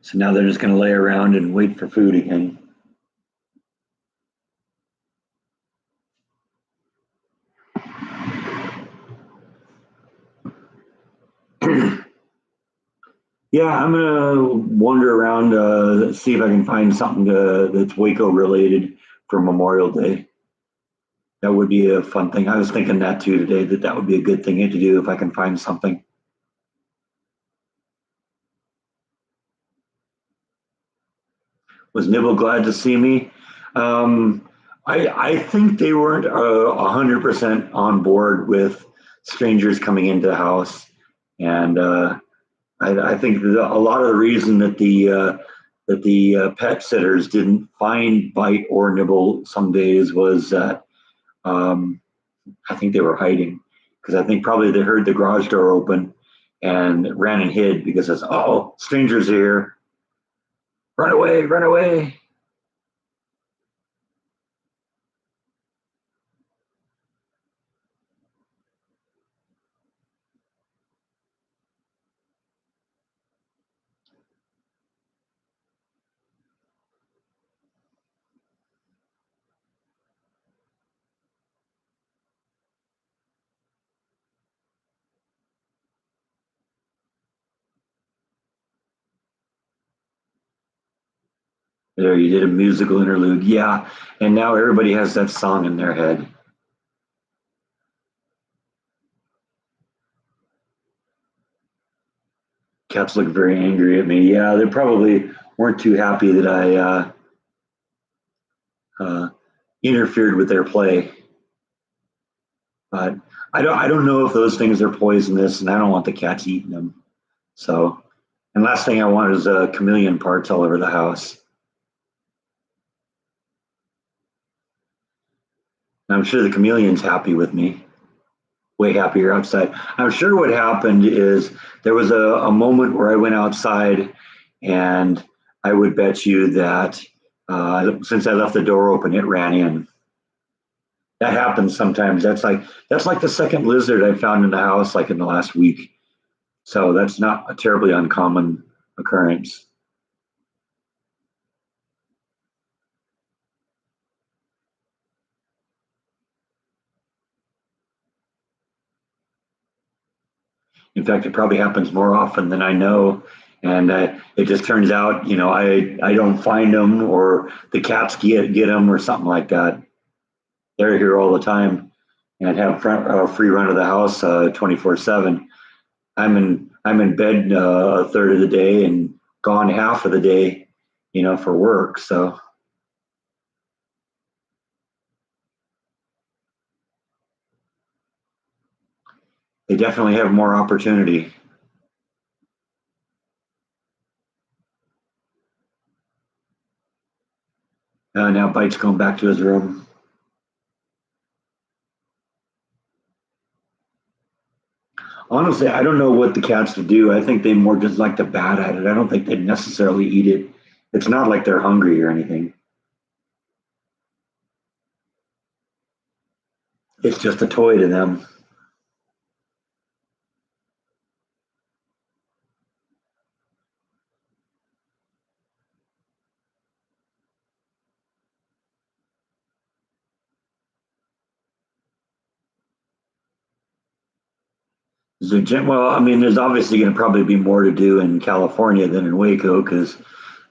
So now they're just going to lay around and wait for food again. Yeah, I'm gonna wander around, see if I can find something that's Waco related for Memorial Day. That would be a fun thing. I was thinking that too today, that would be a good thing to do if I can find something. Was Nibble glad to see me? I think they weren't 100% on board with strangers coming into the house, and I think that a lot of the reason that the pet sitters didn't find Bite or Nibble some days was that I think they were hiding because I think probably they heard the garage door open and ran and hid because it's, oh, strangers here. Run away, run away. There, you did a musical interlude. Yeah. And now everybody has that song in their head. Cats look very angry at me. Yeah, they probably weren't too happy that I uh, interfered with their play. But I don't know if those things are poisonous, and I don't want the cats eating them. So, and last thing I want is chameleon parts all over the house. And I'm sure the chameleon's happy with me, way happier outside. I'm sure what happened is there was a moment where I went outside, and I would bet you that since I left the door open, it ran in. That happens sometimes. That's like the second lizard I found in the house like in the last week. So that's not a terribly uncommon occurrence. In fact, it probably happens more often than I know. And it just turns out, I don't find them, or the cats get them, or something like that. They're here all the time and have free run of the house 24/7. I'm in bed a third of the day and gone half of the day, for work. So they definitely have more opportunity. Now Bite's going back to his room. Honestly, I don't know what the cats would do. I think they more just like to bat at it. I don't think they'd necessarily eat it. It's not like they're hungry or anything. It's just a toy to them. Well, I mean, there's obviously going to probably be more to do in California than in Waco because,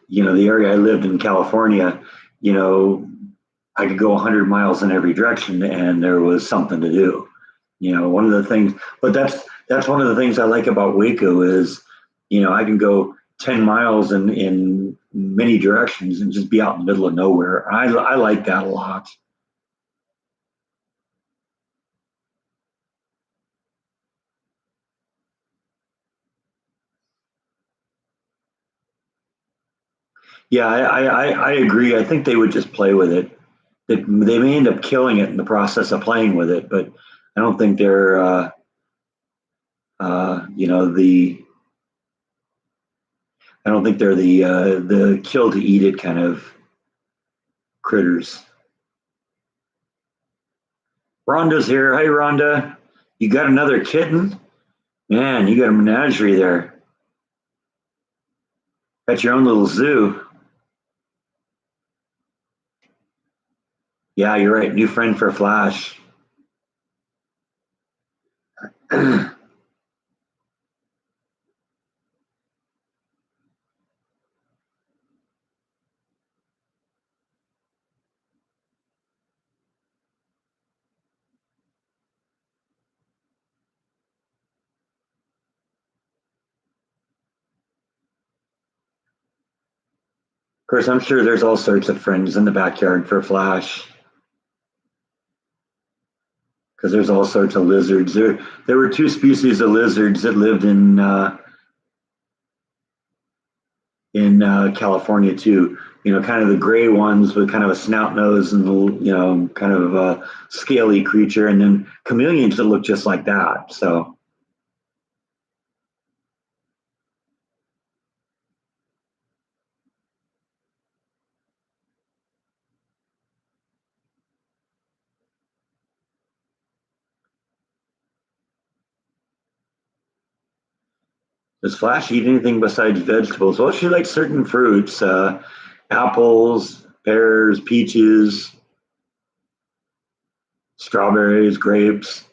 the area I lived in California, you know, I could go 100 miles in every direction and there was something to do. One of the things, but that's one of the things I like about Waco is, I can go 10 miles in many directions and just be out in the middle of nowhere. I like that a lot. Yeah, I agree. I think they would just play with it. They may end up killing it in the process of playing with it, but I don't think they're, the I don't think they're the kill to eat it kind of critters. Rhonda's here. Hey, Rhonda, you got another kitten? Man, you got a menagerie there. Got your own little zoo. Yeah, you're right. New friend for Flash. Of course, I'm sure there's all sorts of friends in the backyard for Flash because there's all sorts of lizards. There were two species of lizards that lived in California too. Kind of the gray ones with kind of a snout nose and kind of a scaly creature, and then chameleons that look just like that. So Does Flash eat anything besides vegetables? Well, she likes certain fruits, apples, pears, peaches, strawberries, grapes.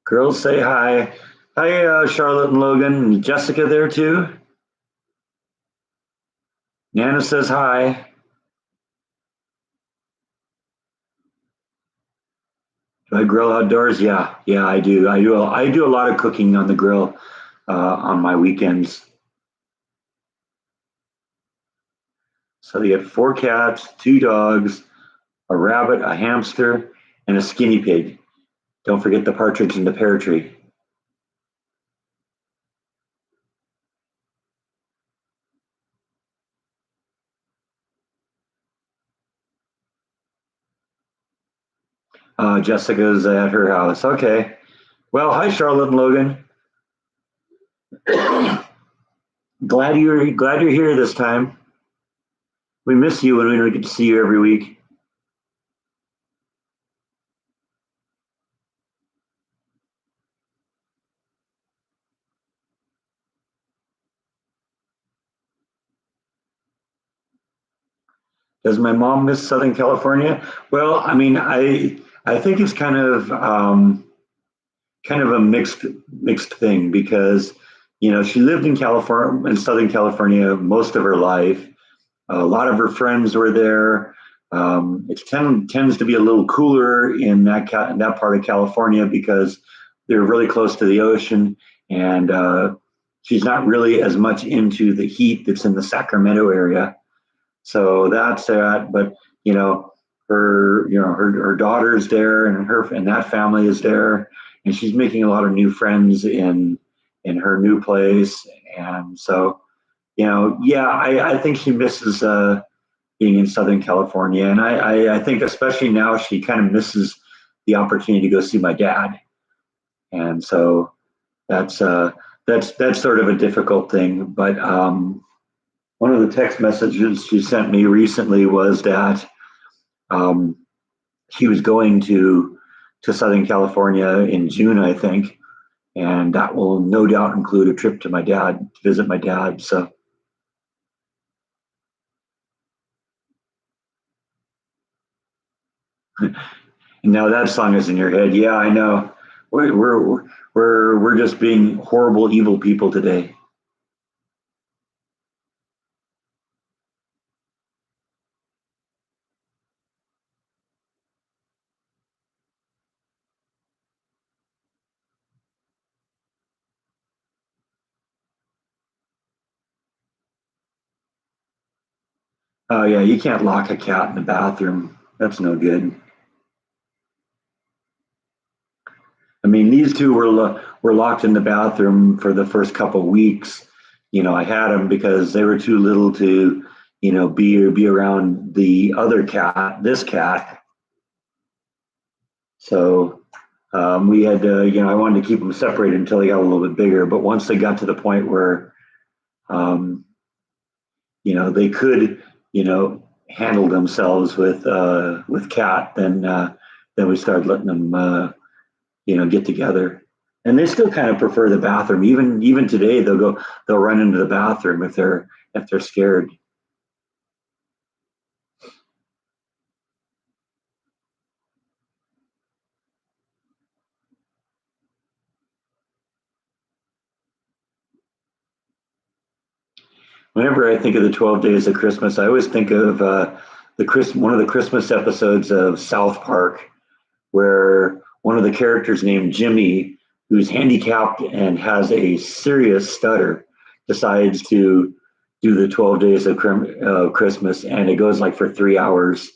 Girls say hi. Hi, Charlotte and Logan. Jessica there too. Nana says hi. Do I grill outdoors? Yeah, yeah, I do. I do a lot of cooking on the grill on my weekends. So they get four cats, two dogs, a rabbit, a hamster, and a skinny pig. Don't forget the partridge in the pear tree. Jessica's at her house. Okay. Well, hi, Charlotte and Logan. Glad you're here this time. We miss you when we don't get to see you every week. Does my mom miss Southern California? Well, I mean, I think it's kind of a mixed thing because she lived in California in Southern California most of her life. A lot of her friends were there. Tends to be a little cooler in in that part of California because they're really close to the ocean, and she's not really as much into the heat that's in the Sacramento area. So that's that. But her daughter's there, and that family is there, and she's making a lot of new friends in her new place, and so yeah, I think she misses being in Southern California, and I think especially now she kind of misses the opportunity to go see my dad, and so that's uh, that's sort of a difficult thing. But one of the text messages she sent me recently was that um, she was going to Southern California in June, I think, and that will no doubt include a trip to my dad to visit my dad. So now that song is in your head. Yeah, I know. We're just being horrible, evil people today. Oh yeah, you can't lock a cat in the bathroom. That's no good. I mean, these two were locked in the bathroom for the first couple of weeks. I had them because they were too little to, be around the other cat, this cat. So we had to, I wanted to keep them separated until they got a little bit bigger. But once they got to the point where, um, they could, handle themselves with cat, then we started letting them, get together. And they still kind of prefer the bathroom. Even today, they'll run into the bathroom if they're scared. Whenever I think of the 12 Days of Christmas, I always think of one of the Christmas episodes of South Park, where one of the characters named Jimmy, who's handicapped and has a serious stutter, decides to do the 12 Days of Christmas, and it goes like for 3 hours.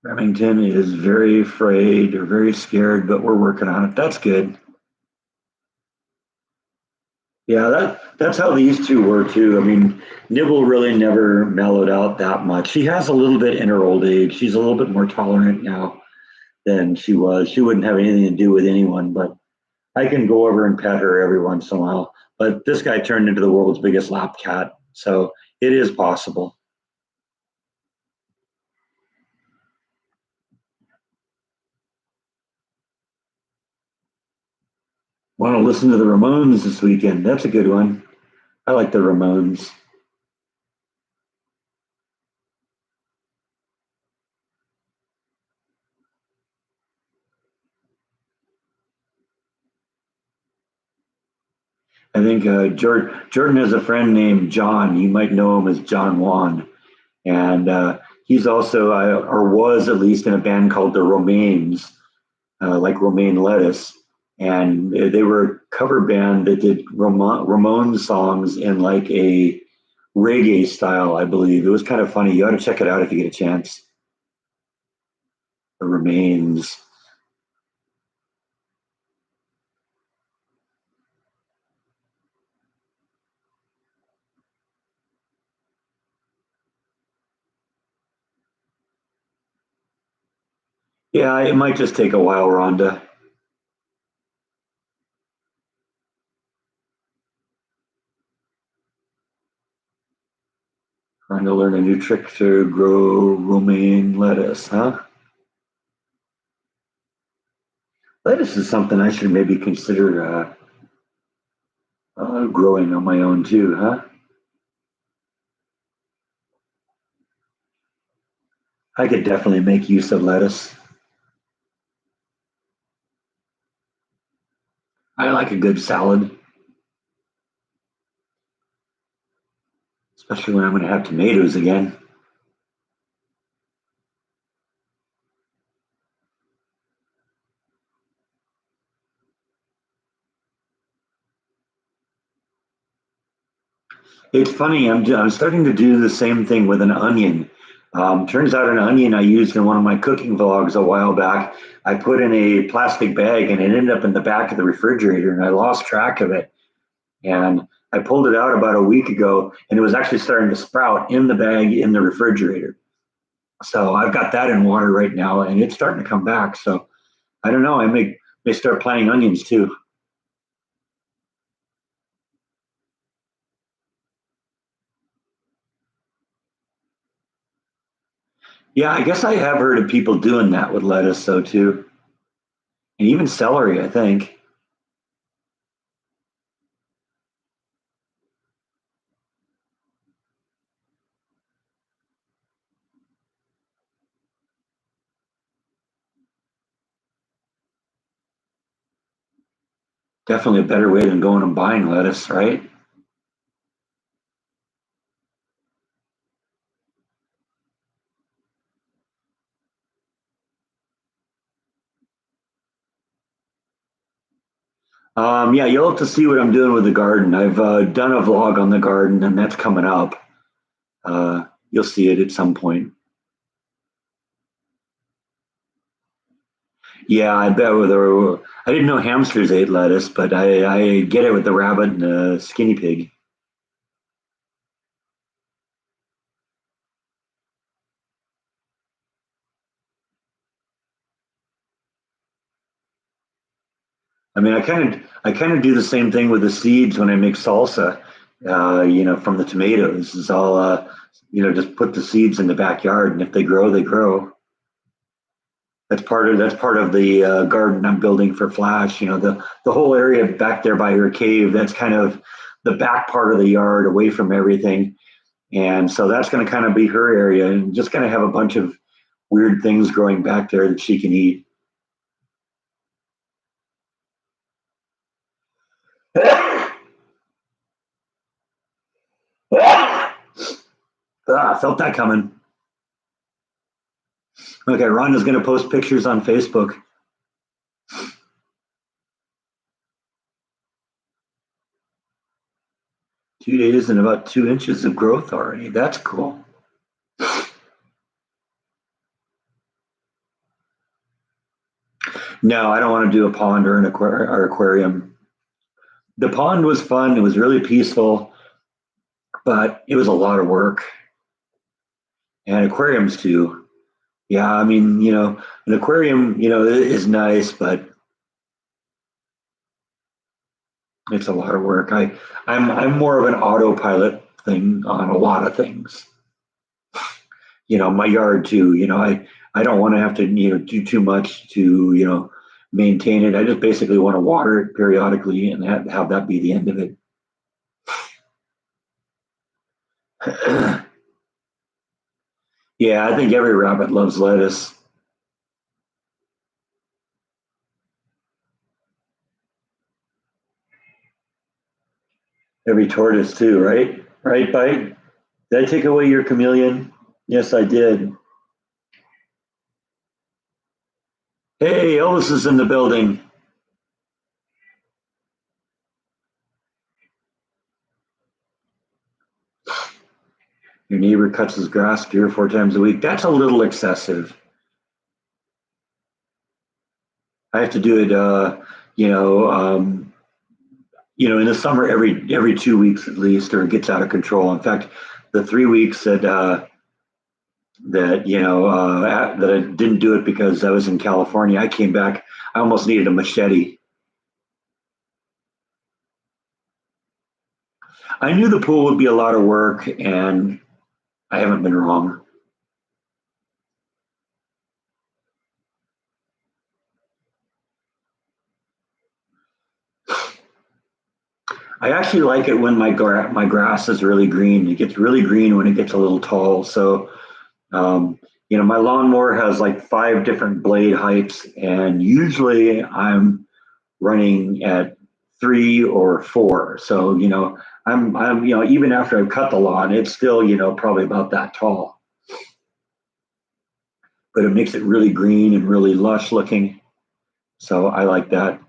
Remington is very afraid or very scared, but we're working on it. That's good. Yeah, that's how these two were too. I mean, Nibble really never mellowed out that much. She has a little bit in her old age. She's a little bit more tolerant now than she was. She wouldn't have anything to do with anyone, but I can go over and pet her every once in a while. But this guy turned into the world's biggest lap cat, so it is possible. Want to listen to the Ramones this weekend? That's a good one. I like the Ramones. I think Jordan has a friend named John. You might know him as John Wan, and he's also or was at least in a band called the Romaines, like romaine lettuce, and they were a cover band that did Ramon songs in like a reggae style, I believe. It was kind of funny. You ought to check it out if you get a chance. The Remains. Yeah, it might just take a while, Rhonda. Trying to learn a new trick to grow romaine lettuce, huh? Lettuce is something I should maybe consider growing on my own too, huh? I could definitely make use of lettuce. I like a good salad, especially when I'm going to have tomatoes again. It's funny. I'm starting to do the same thing with an onion. Turns out an onion I used in one of my cooking vlogs a while back. I put in a plastic bag and it ended up in the back of the refrigerator, and I lost track of it. And I pulled it out about a week ago, and it was actually starting to sprout in the bag in the refrigerator. So I've got that in water right now, and it's starting to come back. So I don't know. I may start planting onions too. Yeah, I guess I have heard of people doing that with lettuce, though, too, and even celery. I think definitely a better way than going and buying lettuce, right? Yeah, you'll have to see what I'm doing with the garden. I've done a vlog on the garden, and that's coming up. You'll see it at some point. Yeah, I bet with a. I didn't know hamsters ate lettuce, but I get it with the rabbit and the skinny pig. I mean, I kind of do the same thing with the seeds when I make salsa. From the tomatoes, is all just put the seeds in the backyard, and if they grow, they grow. That's part of the garden I'm building for Flash. The whole area back there by her cave. That's kind of the back part of the yard, away from everything, and so that's going to kind of be her area, and just going to have a bunch of weird things growing back there that she can eat. I felt that coming. Okay, Rhonda's going to post pictures on Facebook. 2 days and about 2 inches of growth already. That's cool. No, I don't want to do a pond or an aquarium. The pond was fun. It was really peaceful, but it was a lot of work. And aquariums too. Yeah, I mean, an aquarium, is nice, but it's a lot of work. I'm more of an autopilot thing on a lot of things. My yard too. I don't want to have to do too much to maintain it. I just basically want to water it periodically and have that be the end of it. Yeah, I think every rabbit loves lettuce. Every tortoise too, right? Right, Bite? Did I take away your chameleon? Yes, I did. Hey, Elvis is in the building. Your neighbor cuts his grass 3 or 4 times a week. That's a little excessive. I have to do it, in the summer every 2 weeks at least, or it gets out of control. In fact, the 3 weeks that I didn't do it because I was in California, I came back. I almost needed a machete. I knew the pool would be a lot of work, and I haven't been wrong. I actually like it when my grass is really green. It gets really green when it gets a little tall. So, my lawnmower has like 5 different blade heights, and usually I'm running at 3 or 4. So, I'm even after I've cut the lawn, it's still probably about that tall. But it makes it really green and really lush looking. So I like that.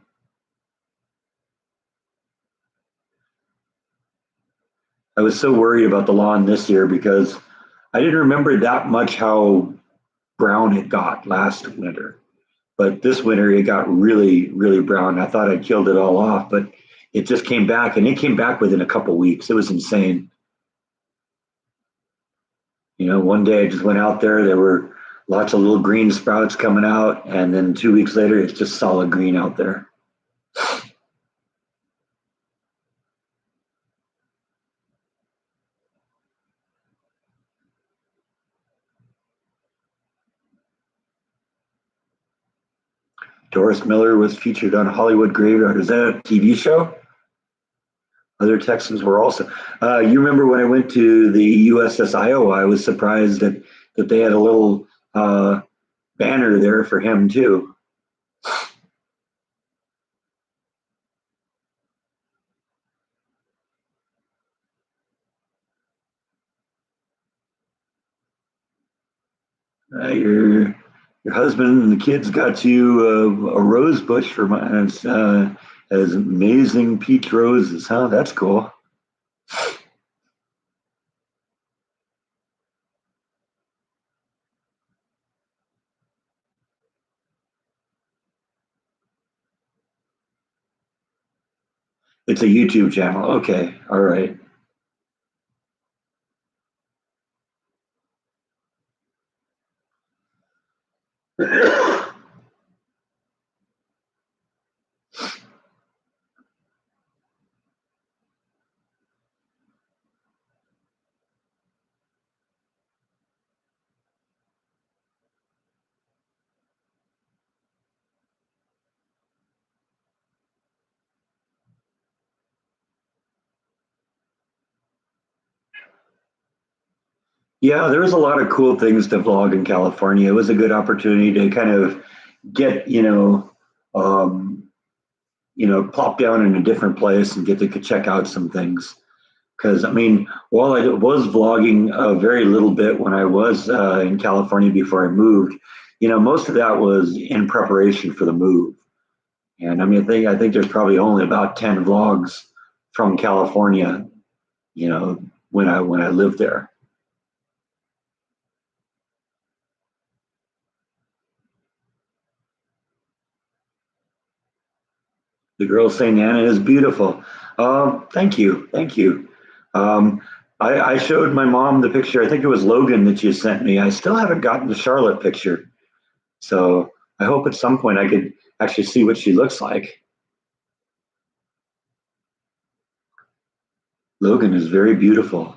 I was so worried about the lawn this year because I didn't remember that much how brown it got last winter. But this winter it got really, really brown. I thought I'd killed it all off, but it just came back, and it came back within a couple weeks. It was insane. One day I just went out there, there were lots of little green sprouts coming out, and then 2 weeks later it's just solid green out there. Doris Miller was featured on Hollywood Graveyard. Is that a TV show? Other Texans were also. You remember when I went to the USS Iowa? I was surprised that they had a little banner there for him too. Your husband and the kids got you a rose bush for my as amazing peach roses, huh? That's cool. It's a YouTube channel. Okay, all right. Yeah, there was a lot of cool things to vlog in California. It was a good opportunity to kind of get, um, plop down in a different place and get to check out some things. Because I mean, while I was vlogging a very little bit when I was in California before I moved, most of that was in preparation for the move. And I mean, I think there's probably only about 10 vlogs from California, when I lived there. The girls say Nana is beautiful. Thank you, thank you. Um, I showed my mom the picture. I think it was Logan that you sent me. I still haven't gotten the Charlotte picture, so I hope at some point I could actually see what she looks like. Logan is very beautiful.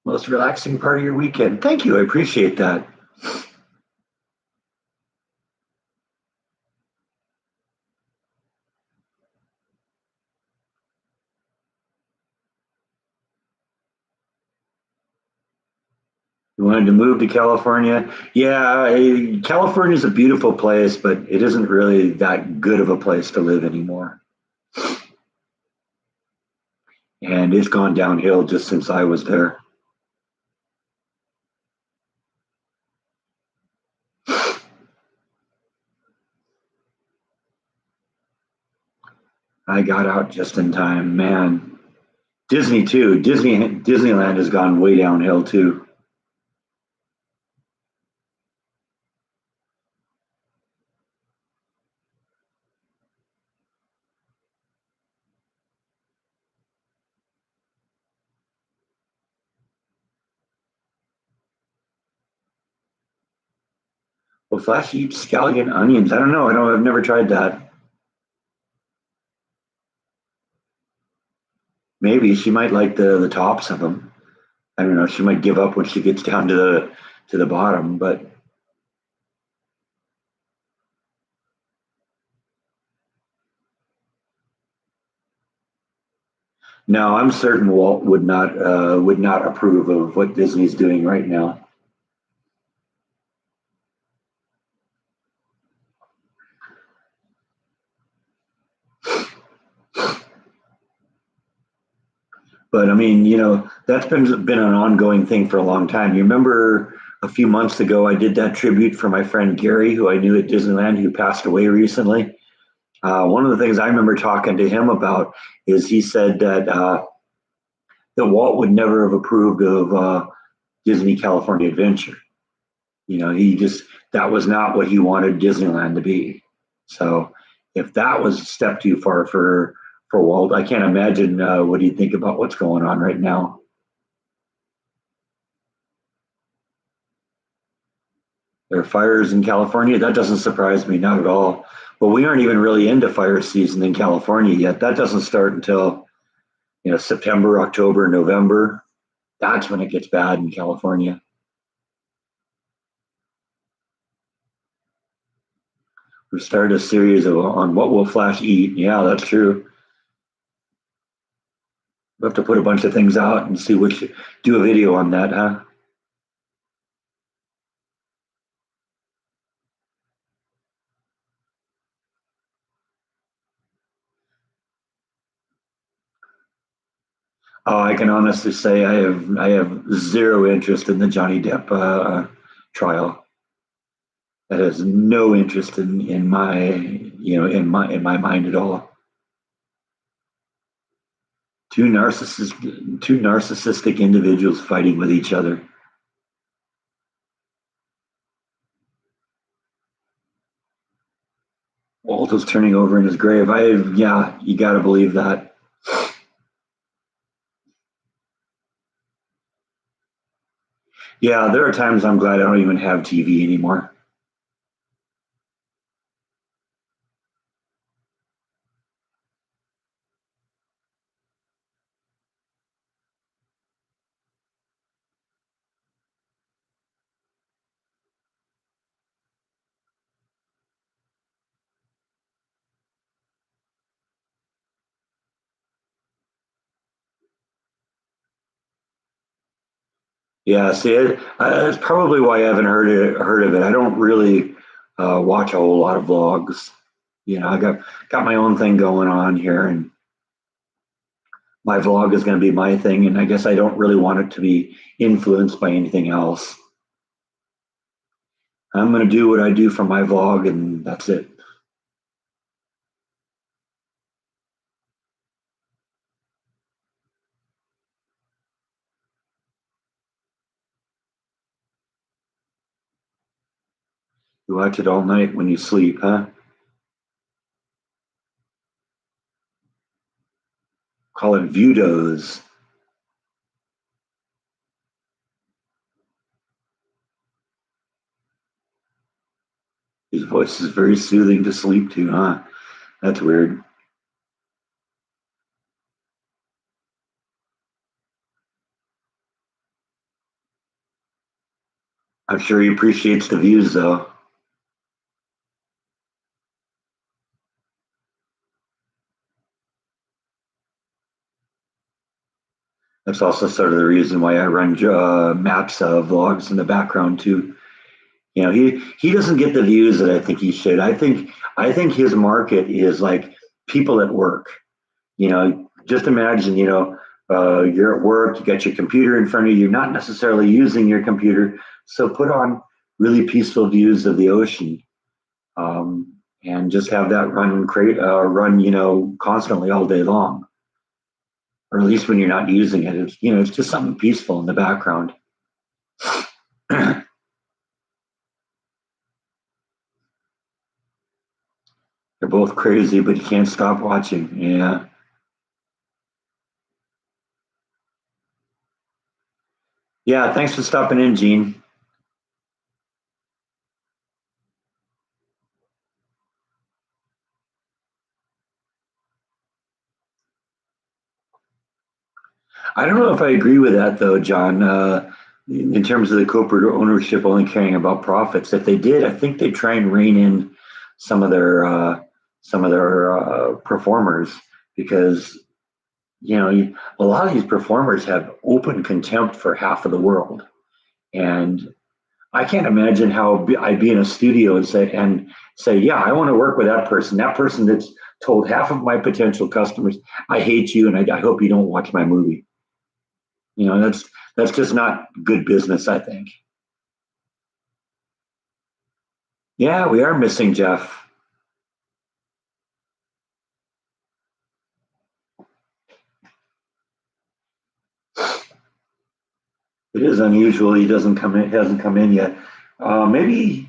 Most relaxing part of your weekend. Thank you. I appreciate that. You wanted to move to California? Yeah, California is a beautiful place, but it isn't really that good of a place to live anymore. And it's gone downhill just since I was there. I got out just in time, man. Disney too. Disneyland has gone way downhill too. Well, Flash eats scallion onions. I don't know. I don't. I've never tried that. Maybe she might like the tops of them. I don't know. She might give up when she gets down to the bottom. But no, I'm certain Walt would not approve of what Disney's doing right now. But I mean, that's been an ongoing thing for a long time. You remember a few months ago, I did that tribute for my friend Gary, who I knew at Disneyland, who passed away recently. One of the things I remember talking to him about is he said that Walt would never have approved of Disney California Adventure. He just that was not what he wanted Disneyland to be. So if that was a step too far for Walt, I can't imagine what he'd think about what's going on right now. There are fires in California. That doesn't surprise me, not at all. But we aren't even really into fire season in California yet. That doesn't start until September, October, November. That's when it gets bad in California. We started a series on what will Flash eat. Yeah, that's true. We have to put a bunch of things out and see which do a video on that, huh? Oh, I can honestly say I have zero interest in the Johnny Depp trial. That has no interest in my in my mind at all. Two narcissistic individuals fighting with each other. Walto's turning over in his grave. Yeah, you got to believe that. Yeah, there are times I'm glad I don't even have TV anymore. Yeah, see, that's probably why I haven't heard of it. I don't really watch a whole lot of vlogs. I got my own thing going on here, and my vlog is going to be my thing. And I guess I don't really want it to be influenced by anything else. I'm going to do what I do for my vlog, and that's it. You watch it all night when you sleep, huh? Call it Vudos. His voice is very soothing to sleep to, huh? That's weird. I'm sure he appreciates the views, though. That's also sort of the reason why I run maps vlogs in the background too. You know, he doesn't get the views that I think he should. I think his market is like people at work. You know, just imagine, you're at work, you got your computer in front of you, you're not necessarily using your computer, so put on really peaceful views of the ocean, and just have that run, constantly all day long, or at least when you're not using it. It's just something peaceful in the background. They're both crazy, but you can't stop watching. Yeah. Yeah. Thanks for stopping in, Gene. I don't know if I agree with that though, John. In terms of the corporate ownership only caring about profits, if they did, I think they'd try and rein in some of their performers, because a lot of these performers have open contempt for half of the world, and I can't imagine how I'd be in a studio and say, yeah, I want to work with that person. That person that's told half of my potential customers, I hate you, and I hope you don't watch my movie. That's just not good business, I think. Yeah, we are missing Jeff. It is unusual he doesn't come in, hasn't come in yet. Maybe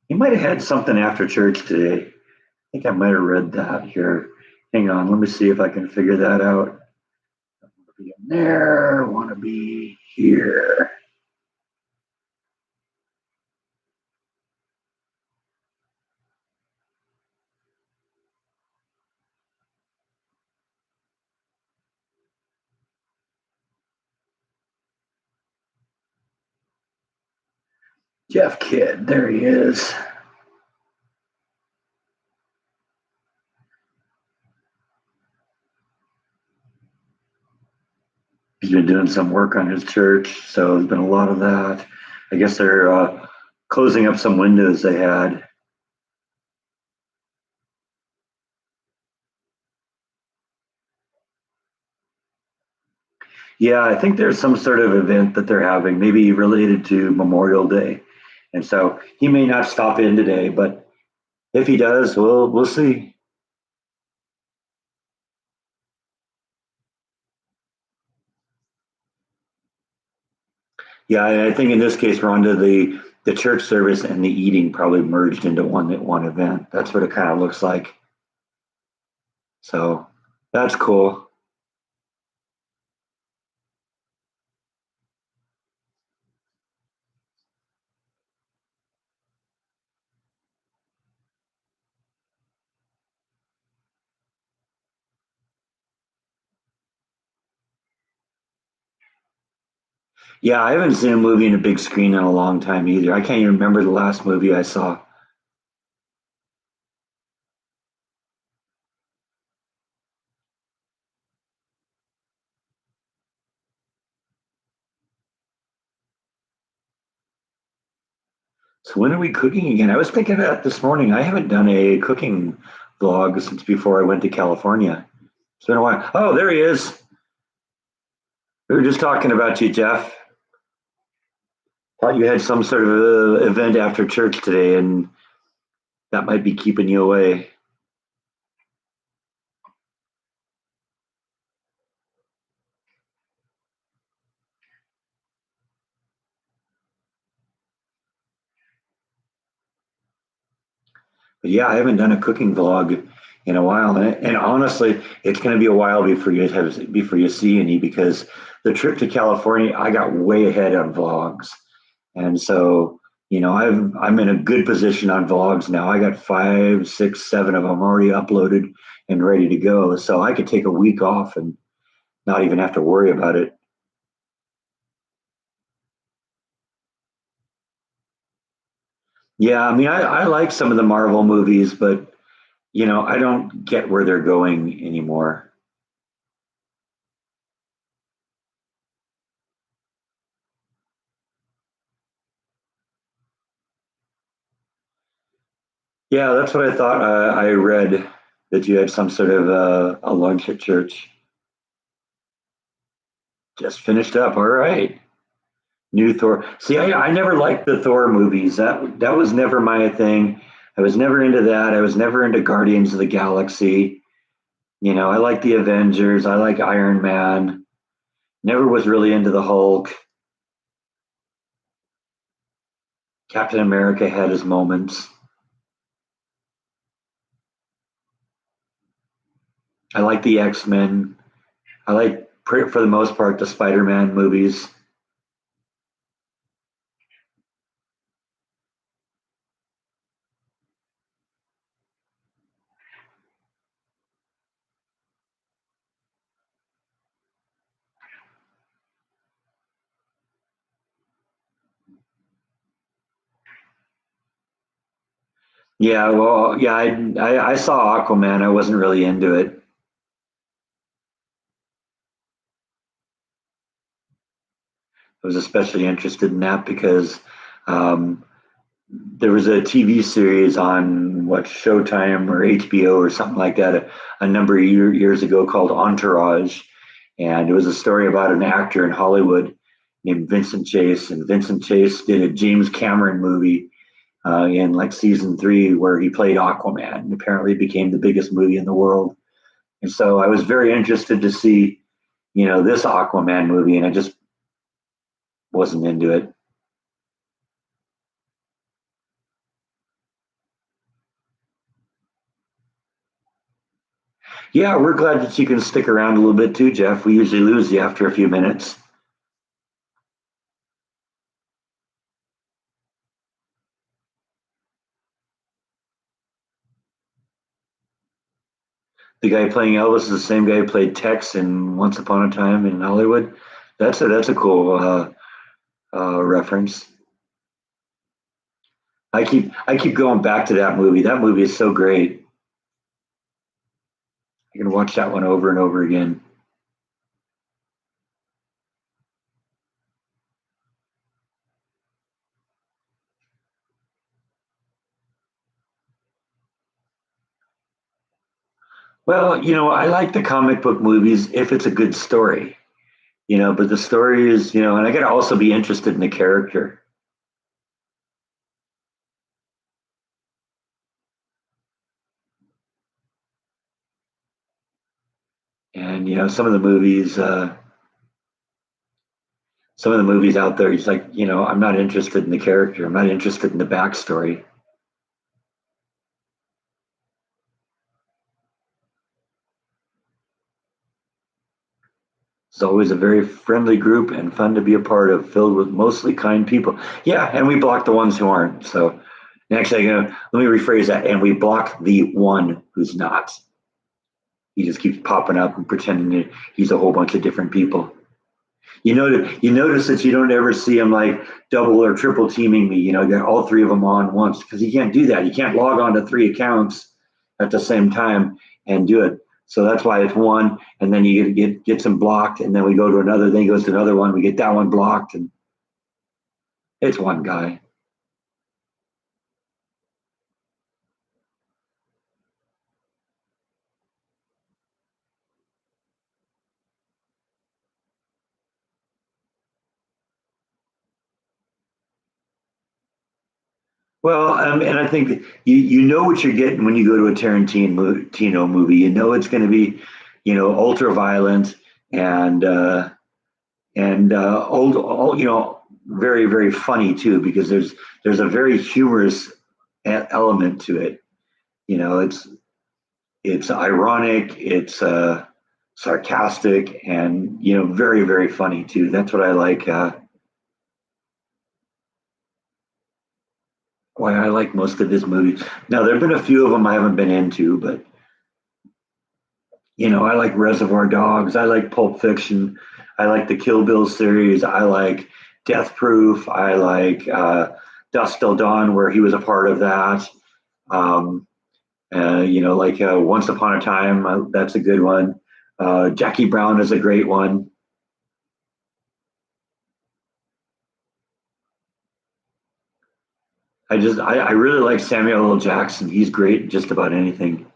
he might have had something after church today. I think I might have read that here. Hang on, let me see if I can figure that out. Be in there, want to be here. Jeff Kidd, there he is. He's been doing some work on his church, so there's been a lot of that. I guess they're closing up some windows they had. Yeah, I think there's some sort of event that they're having, maybe related to Memorial Day. And so he may not stop in today, but if he does, we'll see. Yeah, I think in this case, Rhonda, the church service and the eating probably merged into one event. That's what it kind of looks like. So that's cool. Yeah, I haven't seen a movie in a big screen in a long time either. I can't even remember the last movie I saw. So when are we cooking again? I was thinking that this morning. I haven't done a cooking vlog since before I went to California. It's been a while. Oh, there he is. We were just talking about you, Jeff. Thought you had some sort of event after church today, and that might be keeping you away. But yeah, I haven't done a cooking vlog in a while, and honestly, it's going to be a while before you see any because the trip to California, I got way ahead on vlogs, and so I'm in a good position on vlogs now. I got five, six, seven of them already uploaded and ready to go, so I could take a week off and not even have to worry about it. Yeah, I mean, I like some of the Marvel movies, but I don't get where they're going anymore. Yeah, that's what I thought. I read that you had some sort of a lunch at church. Just finished up. All right. New Thor. See, I never liked the Thor movies. That was never my thing. I was never into that. I was never into Guardians of the Galaxy. I like the Avengers. I like Iron Man. Never was really into the Hulk. Captain America had his moments. I like the X-Men. I like, for the most part, the Spider-Man movies. Yeah, well, yeah, I saw Aquaman. I wasn't really into it. I was especially interested in that because um, there was a TV series on what Showtime or HBO or something like that a number of years ago called Entourage, and it was a story about an actor in Hollywood named Vincent Chase, and Vincent Chase did a James Cameron movie in like season three where he played Aquaman, and apparently it became the biggest movie in the world. And so I was very interested to see, this Aquaman movie, and I just wasn't into it. Yeah, we're glad that you can stick around a little bit too, Jeff. We usually lose you after a few minutes. The guy playing Elvis is the same guy who played Tex in Once Upon a Time in Hollywood. That's a cool reference. I keep going back to that movie. That movie is so great. I can watch that one over and over again. Well, I like the comic book movies if it's a good story. But the story is, and I got to also be interested in the character. And some of the movies out there, it's like, I'm not interested in the character. I'm not interested in the backstory. It's always a very friendly group and fun to be a part of, filled with mostly kind people. Yeah, and we block the ones who aren't. So actually, let me rephrase that. And we block the one who's not. He just keeps popping up and pretending that he's a whole bunch of different people. You notice that you don't ever see him like double or triple teaming me. Get all three of them on once because he can't do that. He can't log on to three accounts at the same time and do it. So that's why it's one, and then you get some blocked, and then we go to another. Then he goes to another one. We get that one blocked, and it's one guy. Well, and I think that you know what you're getting when you go to a Tarantino movie. You know it's going to be, ultra violent and old, very very funny too because there's a very humorous element to it. You know, it's ironic, it's sarcastic, and very very funny too. That's what I like. Why I like most of his movies. Now there have been a few of them I haven't been into, but I like Reservoir Dogs. I like Pulp Fiction. I like the Kill Bill series. I like Death Proof. I like Dusk Till Dawn, where he was a part of that. Um, like Once Upon a Time. That's a good one. Jackie Brown is a great one. I really like Samuel L. Jackson. He's great in just about anything.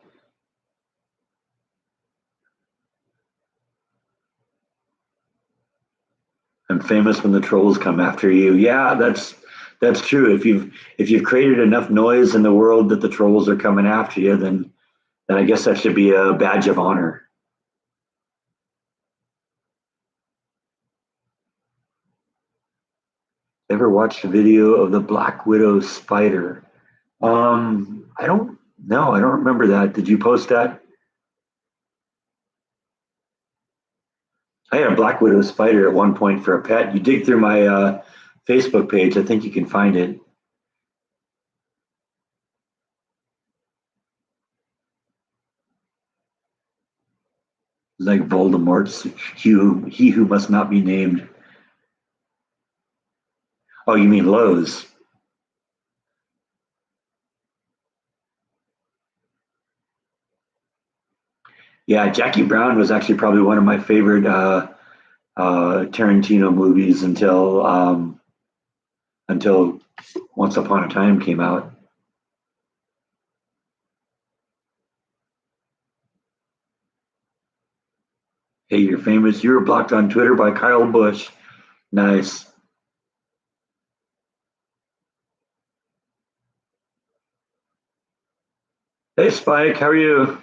I'm famous when the trolls come after you. Yeah, that's true. If you've created enough noise in the world that the trolls are coming after you, then I guess that should be a badge of honor. Ever watched a video of the Black Widow spider? I don't know. I don't remember that. Did you post that? I had a Black Widow spider at one point for a pet. You dig through my Facebook page, I think you can find it. Like Voldemort's he who must not be named. Oh, you mean Lowe's? Yeah, Jackie Brown was actually probably one of my favorite Tarantino movies until Once Upon a Time came out. Hey, you're famous. You were blocked on Twitter by Kyle Bush. Nice. Hey, Spike, how are you?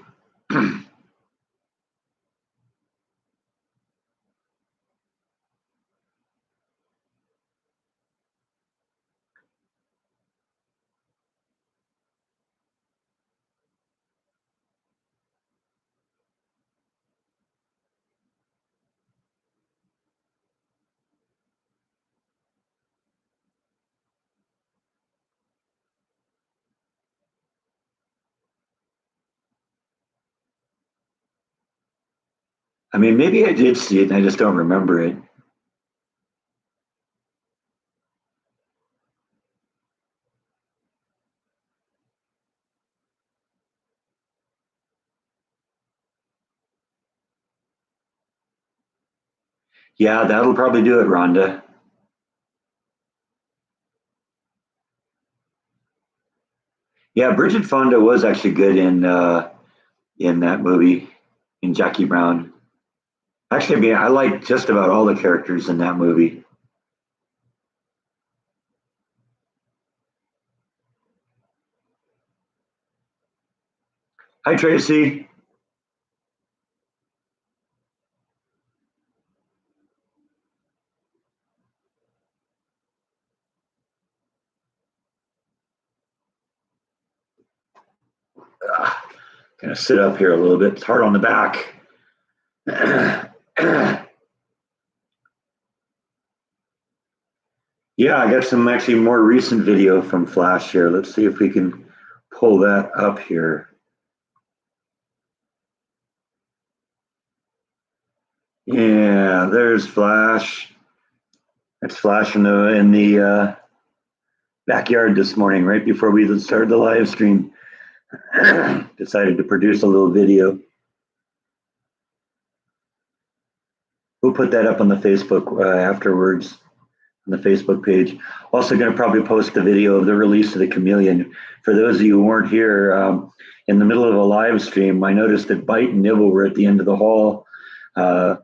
I mean, maybe I did see it and I just don't remember it. Yeah, that'll probably do it, Rhonda. Yeah, Bridget Fonda was actually good in that movie, in Jackie Brown. Actually, I mean, I like just about all the characters in that movie. Hi, Tracy. Gonna sit up here a little bit. It's hard on the back. Yeah, I got some actually more recent video from Flash here. Let's see if we can pull that up here. Yeah, there's Flash. That's Flash in the backyard this morning, right before we started the live stream. Decided to produce a little video. We'll put that up on the Facebook afterwards, on the Facebook page. Also, going to probably post the video of the release of the Chameleon. For those of you who weren't here, in the middle of a live stream, I noticed that Bite and Nibble were at the end of the hall, uh,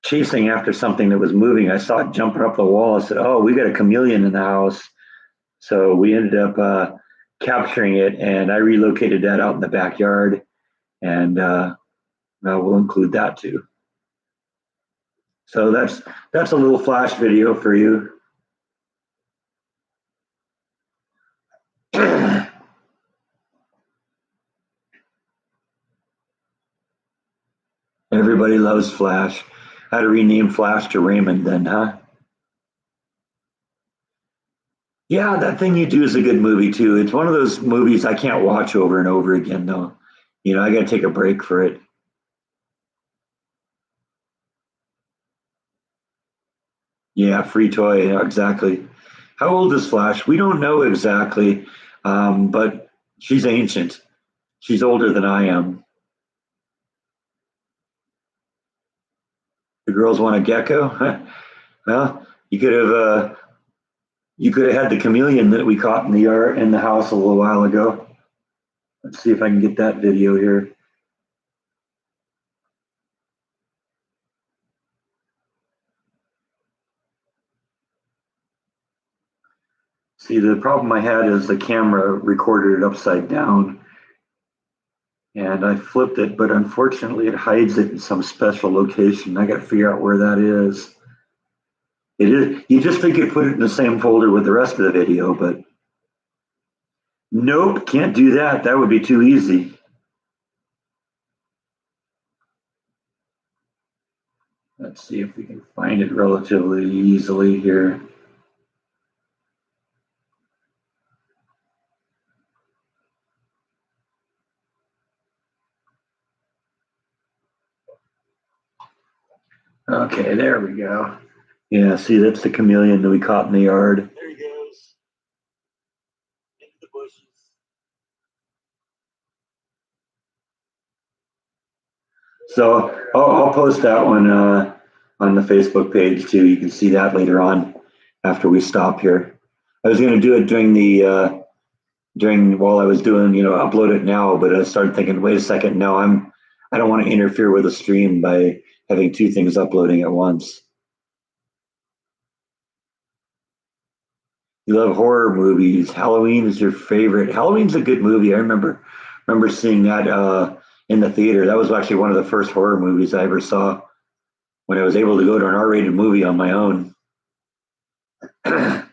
chasing after something that was moving. I saw it jumping up the wall. I said, "Oh, we got a chameleon in the house." So we ended up capturing it, and I relocated that out in the backyard, and we'll include that too. So that's a little flash video for you. Everybody loves Flash. How to rename Flash to Raymond then, huh? Yeah, That Thing You Do is a good movie too. It's one of those movies I can't watch over and over again though. I got to take a break for it. Yeah, Free Toy, yeah, exactly. How old is Flash? We don't know exactly, but she's ancient. She's older than I am. The girls want a gecko. Well, you could have had the chameleon that we caught in the yard in the house a little while ago. Let's see if I can get that video here. See, the problem I had is the camera recorded it upside down, and I flipped it, but unfortunately it hides it in some special location. I got to figure out where that is. It is. You just think you put it in the same folder with the rest of the video, but nope, can't do that. That would be too easy. Let's see if we can find it relatively easily here. Okay, there we go. Yeah, see, that's the chameleon that we caught in the yard. There he goes, into the bushes. So I'll post that one on the Facebook page too. You can see that later on after we stop here. I was going to do it during while I was doing, upload it now, but I started thinking, wait a second, no, I don't want to interfere with the stream by having two things uploading at once. You love horror movies. Halloween is your favorite. Halloween's a good movie. I remember seeing that in the theater. That was actually one of the first horror movies I ever saw when I was able to go to an R-rated movie on my own. I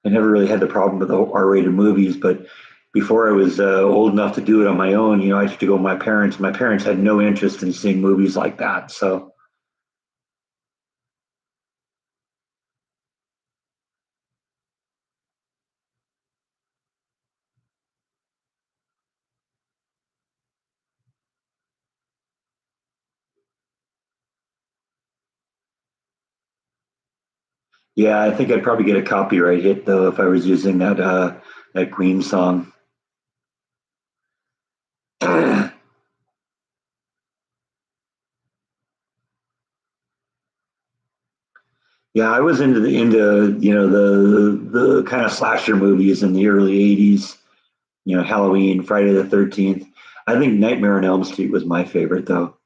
never really had the problem with the R-rated movies, but before I was old enough to do it on my own, I used to go with my parents. My parents had no interest in seeing movies like that. So, yeah, I think I'd probably get a copyright hit though if I was using that Queen song. Yeah, I was into the kind of slasher movies in the early '80s. Halloween, Friday the 13th. I think Nightmare on Elm Street was my favorite though.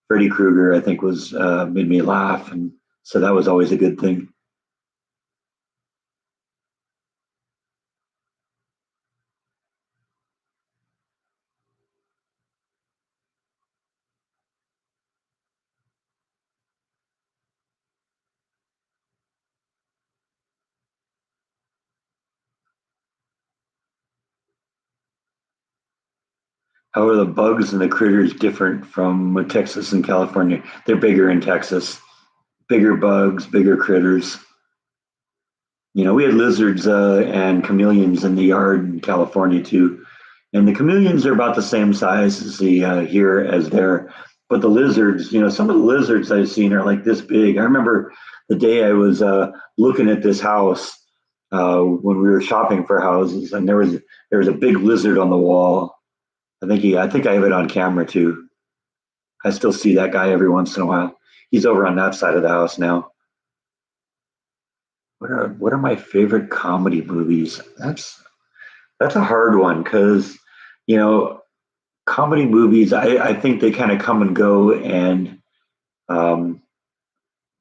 Freddy Krueger, I think, was made me laugh, and so that was always a good thing. How are the bugs and the critters different from Texas and California? They're bigger in Texas, bigger bugs, bigger critters. We had lizards and chameleons in the yard in California too, and the chameleons are about the same size as the here as there, but the lizards, some of the lizards I've seen are like this big. I remember the day I was looking at this house when we were shopping for houses, and there was a big lizard on the wall. I think I have it on camera too. I still see that guy every once in a while. He's over on that side of the house now. What are my favorite comedy movies? That's a hard one because you know comedy movies. I think they kind of come and go, and um,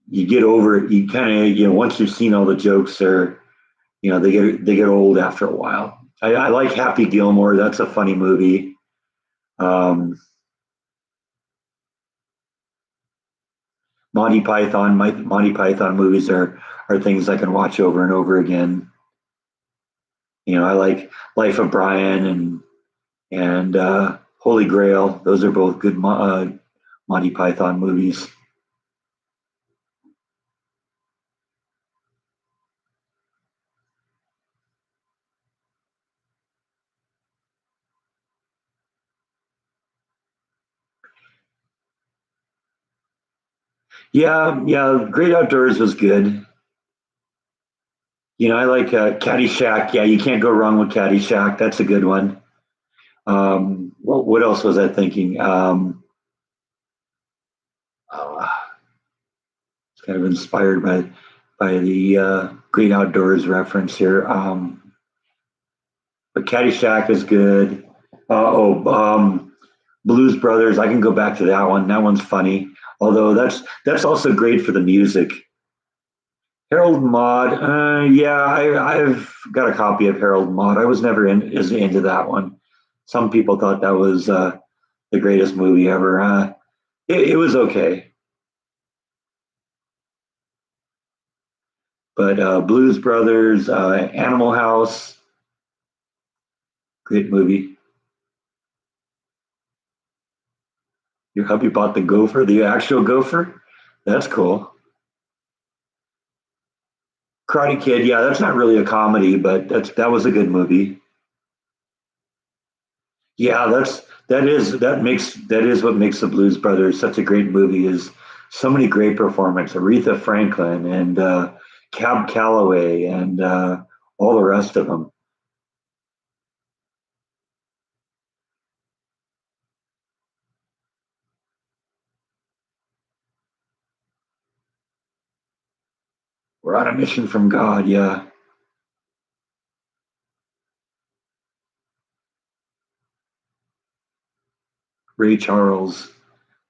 you get over it. You kind of once you've seen all the jokes, or they get old after a while. I like Happy Gilmore. That's a funny movie. Um, Monty Python movies are things I can watch over and over again. I like Life of Brian and Holy Grail. Those are both good Monty Python movies. Yeah, yeah. Great Outdoors was good. I like Caddyshack. Yeah, you can't go wrong with Caddyshack. That's a good one. What else was I thinking? Uh, it's kind of inspired by the Great Outdoors reference here. But Caddyshack is good. Blues Brothers. I can go back to that one. That one's funny. Although that's also great for the music. Harold and Maude. Yeah, I've got a copy of Harold and Maude. I was never as into that one. Some people thought that was the greatest movie ever. It was okay, but Blues Brothers, Animal House, great movie. Your hubby bought the gopher, the actual gopher. That's cool. Karate Kid. Yeah, that's not really a comedy, but that was a good movie. Yeah, that is what makes the Blues Brothers such a great movie. Is so many great performances. Aretha Franklin and Cab Calloway and all the rest of them. We're on a mission from God. Yeah, Ray Charles.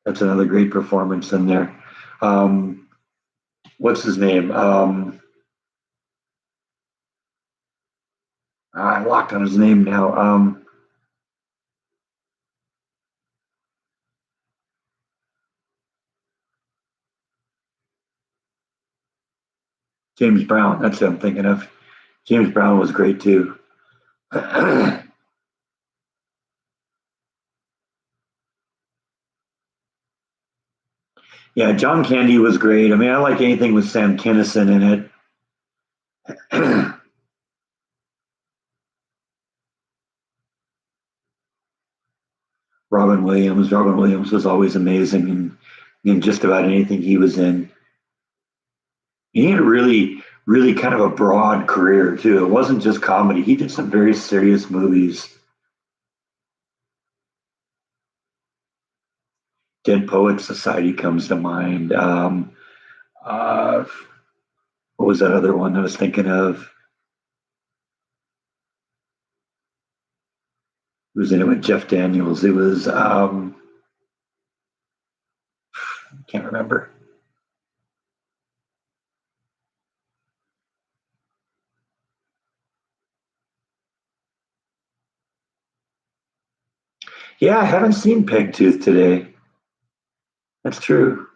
That's another great performance in there. Um, what's his name? I locked on his name now. James Brown. That's what I'm thinking of. James Brown was great too. Yeah, John Candy was great. I mean, I like anything with Sam Kinison in it. Robin Williams. Robin Williams was always amazing in just about anything he was in. He had a really kind of a broad career too. It wasn't just comedy. He did some very serious movies. Dead Poets Society comes to mind. Uh, what was that other one I was thinking of? Who was in it with Jeff Daniels? It was can't remember. Yeah, I haven't seen Peg Tooth today. That's true.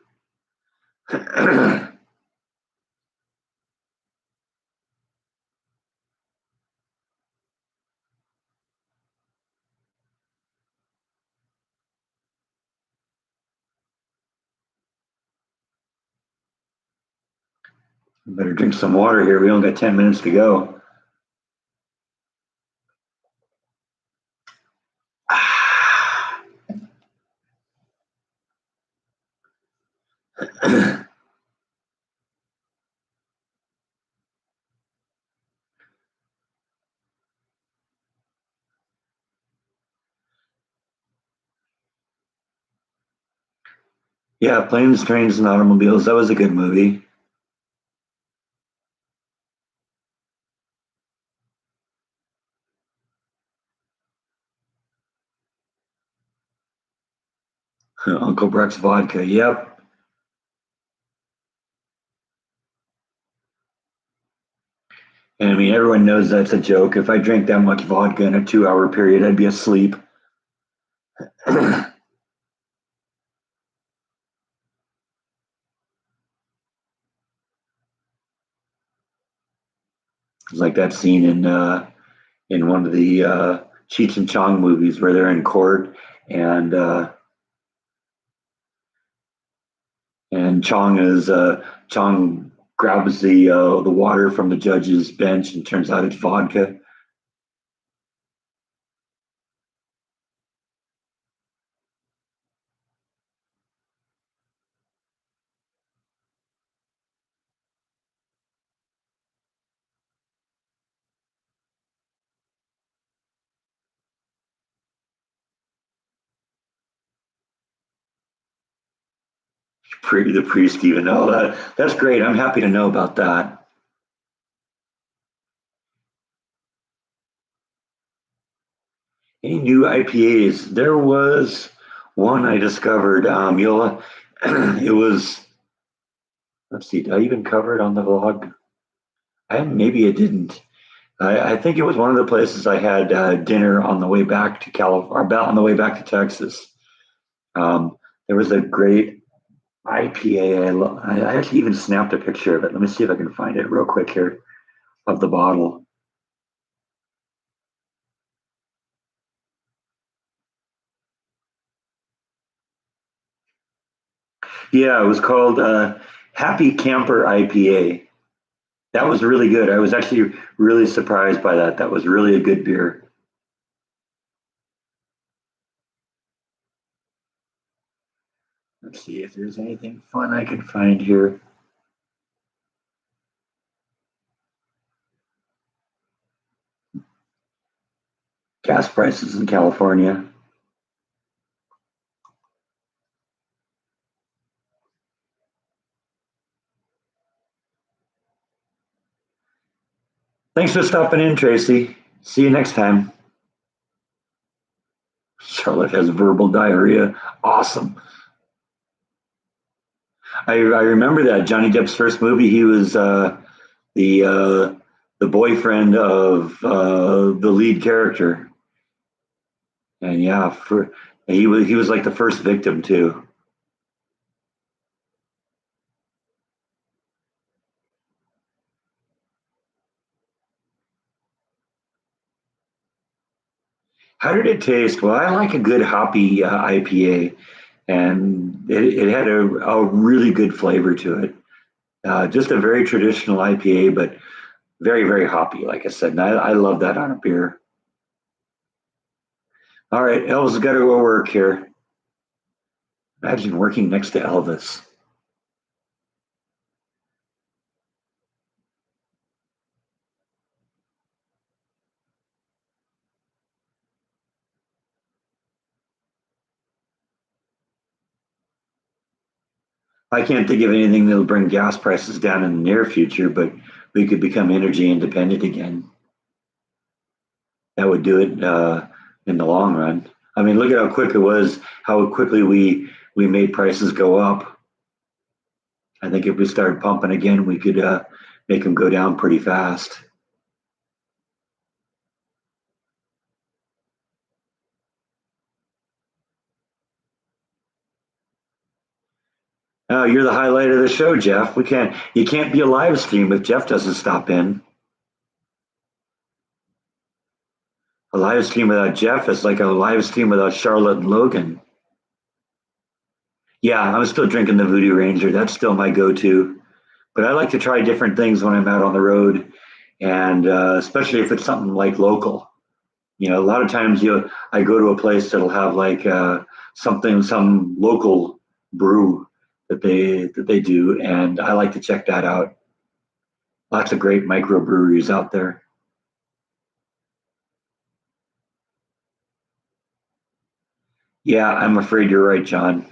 Better drink some water here. We only got 10 minutes to go. Yeah, Planes, Trains, and Automobiles. That was a good movie. Uncle Breck's Vodka. Yep. And I mean, everyone knows that's a joke. If I drank that much vodka in a 2 hour period, I'd be asleep. It's like that scene in one of the Cheech and Chong movies where they're in court and Chong grabs the water from the judge's bench and turns out it's vodka. The priest even know that. That's great. I'm happy to know about that. Any new IPAs? There was one I discovered. It was. Let's see. Did I even cover it on the vlog? Maybe it didn't. I think it was one of the places I had dinner on the way back to California, about on the way back to Texas. There was a great IPA. I actually even snapped a picture of it. Let me see if I can find it real quick here of the bottle. Yeah, it was called Happy Camper IPA. That was really good. I was actually really surprised by that. That was really a good beer. Let's see if there's anything fun I can find here. Gas prices in California. Thanks for stopping in, Tracy. See you next time. Charlotte has verbal diarrhea. Awesome. I remember that Johnny Depp's first movie. He was the uh, the boyfriend of the lead character, and yeah, he was like the first victim too. How did it taste? Well, I like a good hoppy IPA, and it had a really good flavor to it. Just a very traditional IPA, but very, very hoppy, like I said. And I love that on a beer. All right, Elvis got to go work here. Imagine working next to Elvis. I can't think of anything that'll bring gas prices down in the near future, but we could become energy independent again. That would do it in the long run. I mean, look at how quick it was, how quickly we made prices go up. I think if we started pumping again, we could make them go down pretty fast. Oh, you're the highlight of the show, Jeff. You can't be a live stream if Jeff doesn't stop in. A live stream without Jeff is like a live stream without Charlotte and Logan. Yeah, I'm still drinking the Voodoo Ranger. That's still my go-to. But I like to try different things when I'm out on the road, and especially if it's something like local. A lot of times I go to a place that'll have like some local brew that they do, and I like to check that out. Lots of great microbreweries out there. Yeah, I'm afraid you're right, John.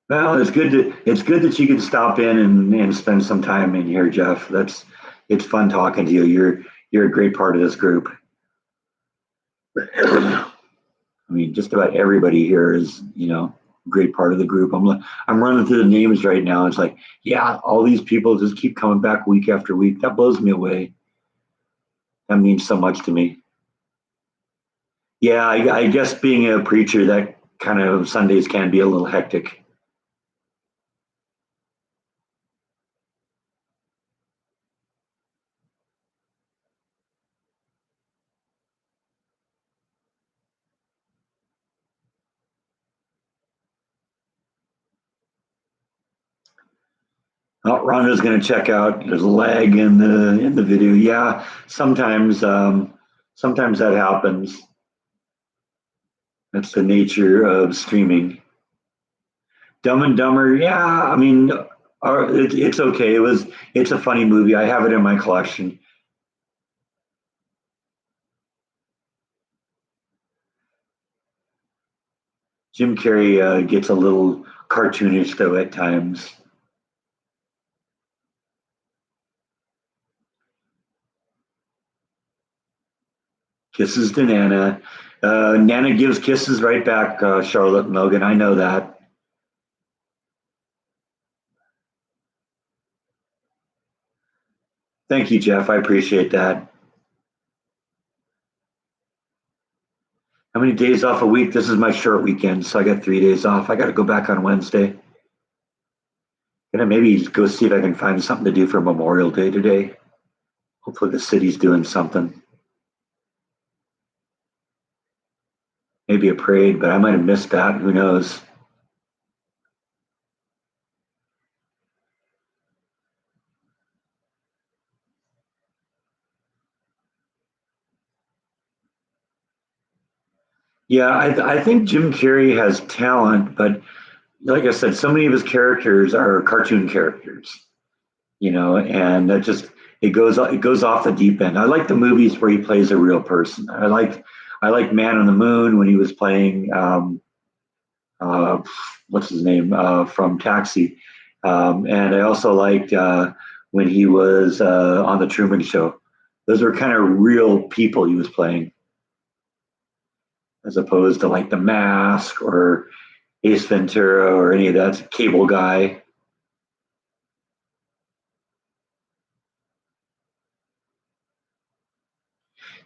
Well, it's good that you can stop in and spend some time in here, Jeff. It's fun talking to you. You're a great part of this group. I mean, just about everybody here is. great part of the group. I'm running through the names right now. It's like, yeah, all these people just keep coming back week after week. That blows me away. That means so much to me. Yeah, I guess being a preacher, that kind of Sundays can be a little hectic. Oh, Rhonda's going to check out. There's a lag in the video. Yeah, sometimes that happens. That's the nature of streaming. Dumb and Dumber. Yeah, I mean, it's okay. It's a funny movie. I have it in my collection. Jim Carrey gets a little cartoonish though at times. Kisses to Nana. Nana gives kisses right back, Charlotte and Logan. I know that. Thank you, Jeff. I appreciate that. How many days off a week? This is my short weekend, so I got 3 days off. I got to go back on Wednesday. Gonna maybe go see if I can find something to do for Memorial Day today. Hopefully, the city's doing something. Maybe a parade, but I might have missed that. Who knows? Yeah, I think Jim Carrey has talent, but like I said, so many of his characters are cartoon characters, and that just it goes off the deep end. I like the movies where he plays a real person. I like Man on the Moon when he was playing uh, what's his name from Taxi, and I also liked when he was on the Truman Show. Those were kind of real people he was playing, as opposed to like The Mask or Ace Ventura or any of that Cable Guy.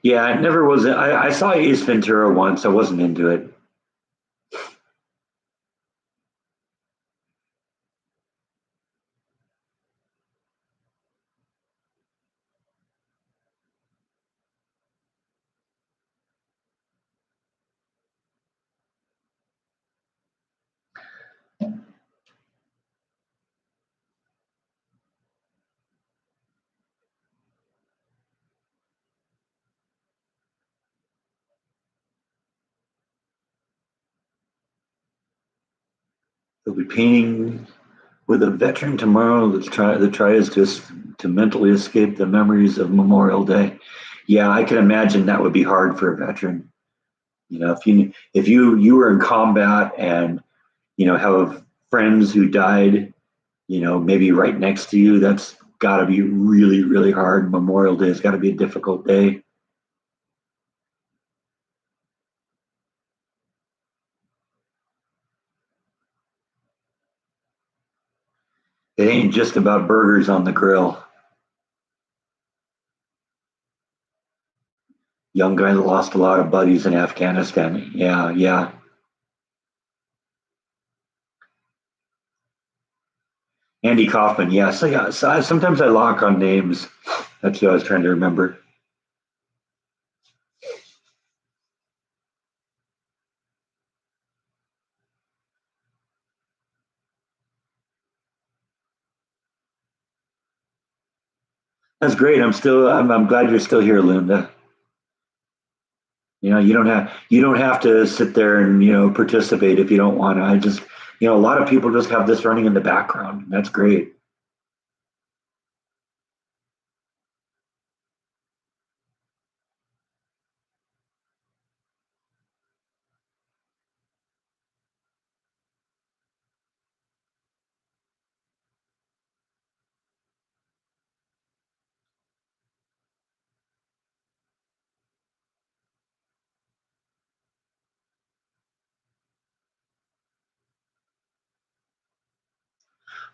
Yeah, it never was. I saw Ace Ventura once. I wasn't into it. They'll be painting with a veteran tomorrow. The try is to mentally escape the memories of Memorial Day. Yeah, I can imagine that would be hard for a veteran. If you were in combat and have friends who died, maybe right next to you, that's got to be really really hard. Memorial Day has got to be a difficult day. It ain't just about burgers on the grill. Young guy that lost a lot of buddies in Afghanistan. Yeah, yeah. Andy Kaufman. Yeah. So yeah. Sometimes I lock on names. That's what I was trying to remember. That's great. I'm glad you're still here, Linda. You don't have to sit there and participate if you don't want to. I just a lot of people just have this running in the background. That's great.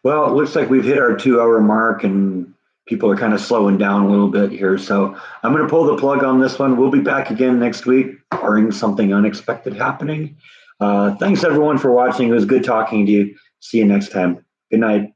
Well, it looks like we've hit our 2 hour mark and people are kind of slowing down a little bit here. So I'm going to pull the plug on this one. We'll be back again next week, barring something unexpected happening. Thanks everyone for watching. It was good talking to you. See you next time. Good night.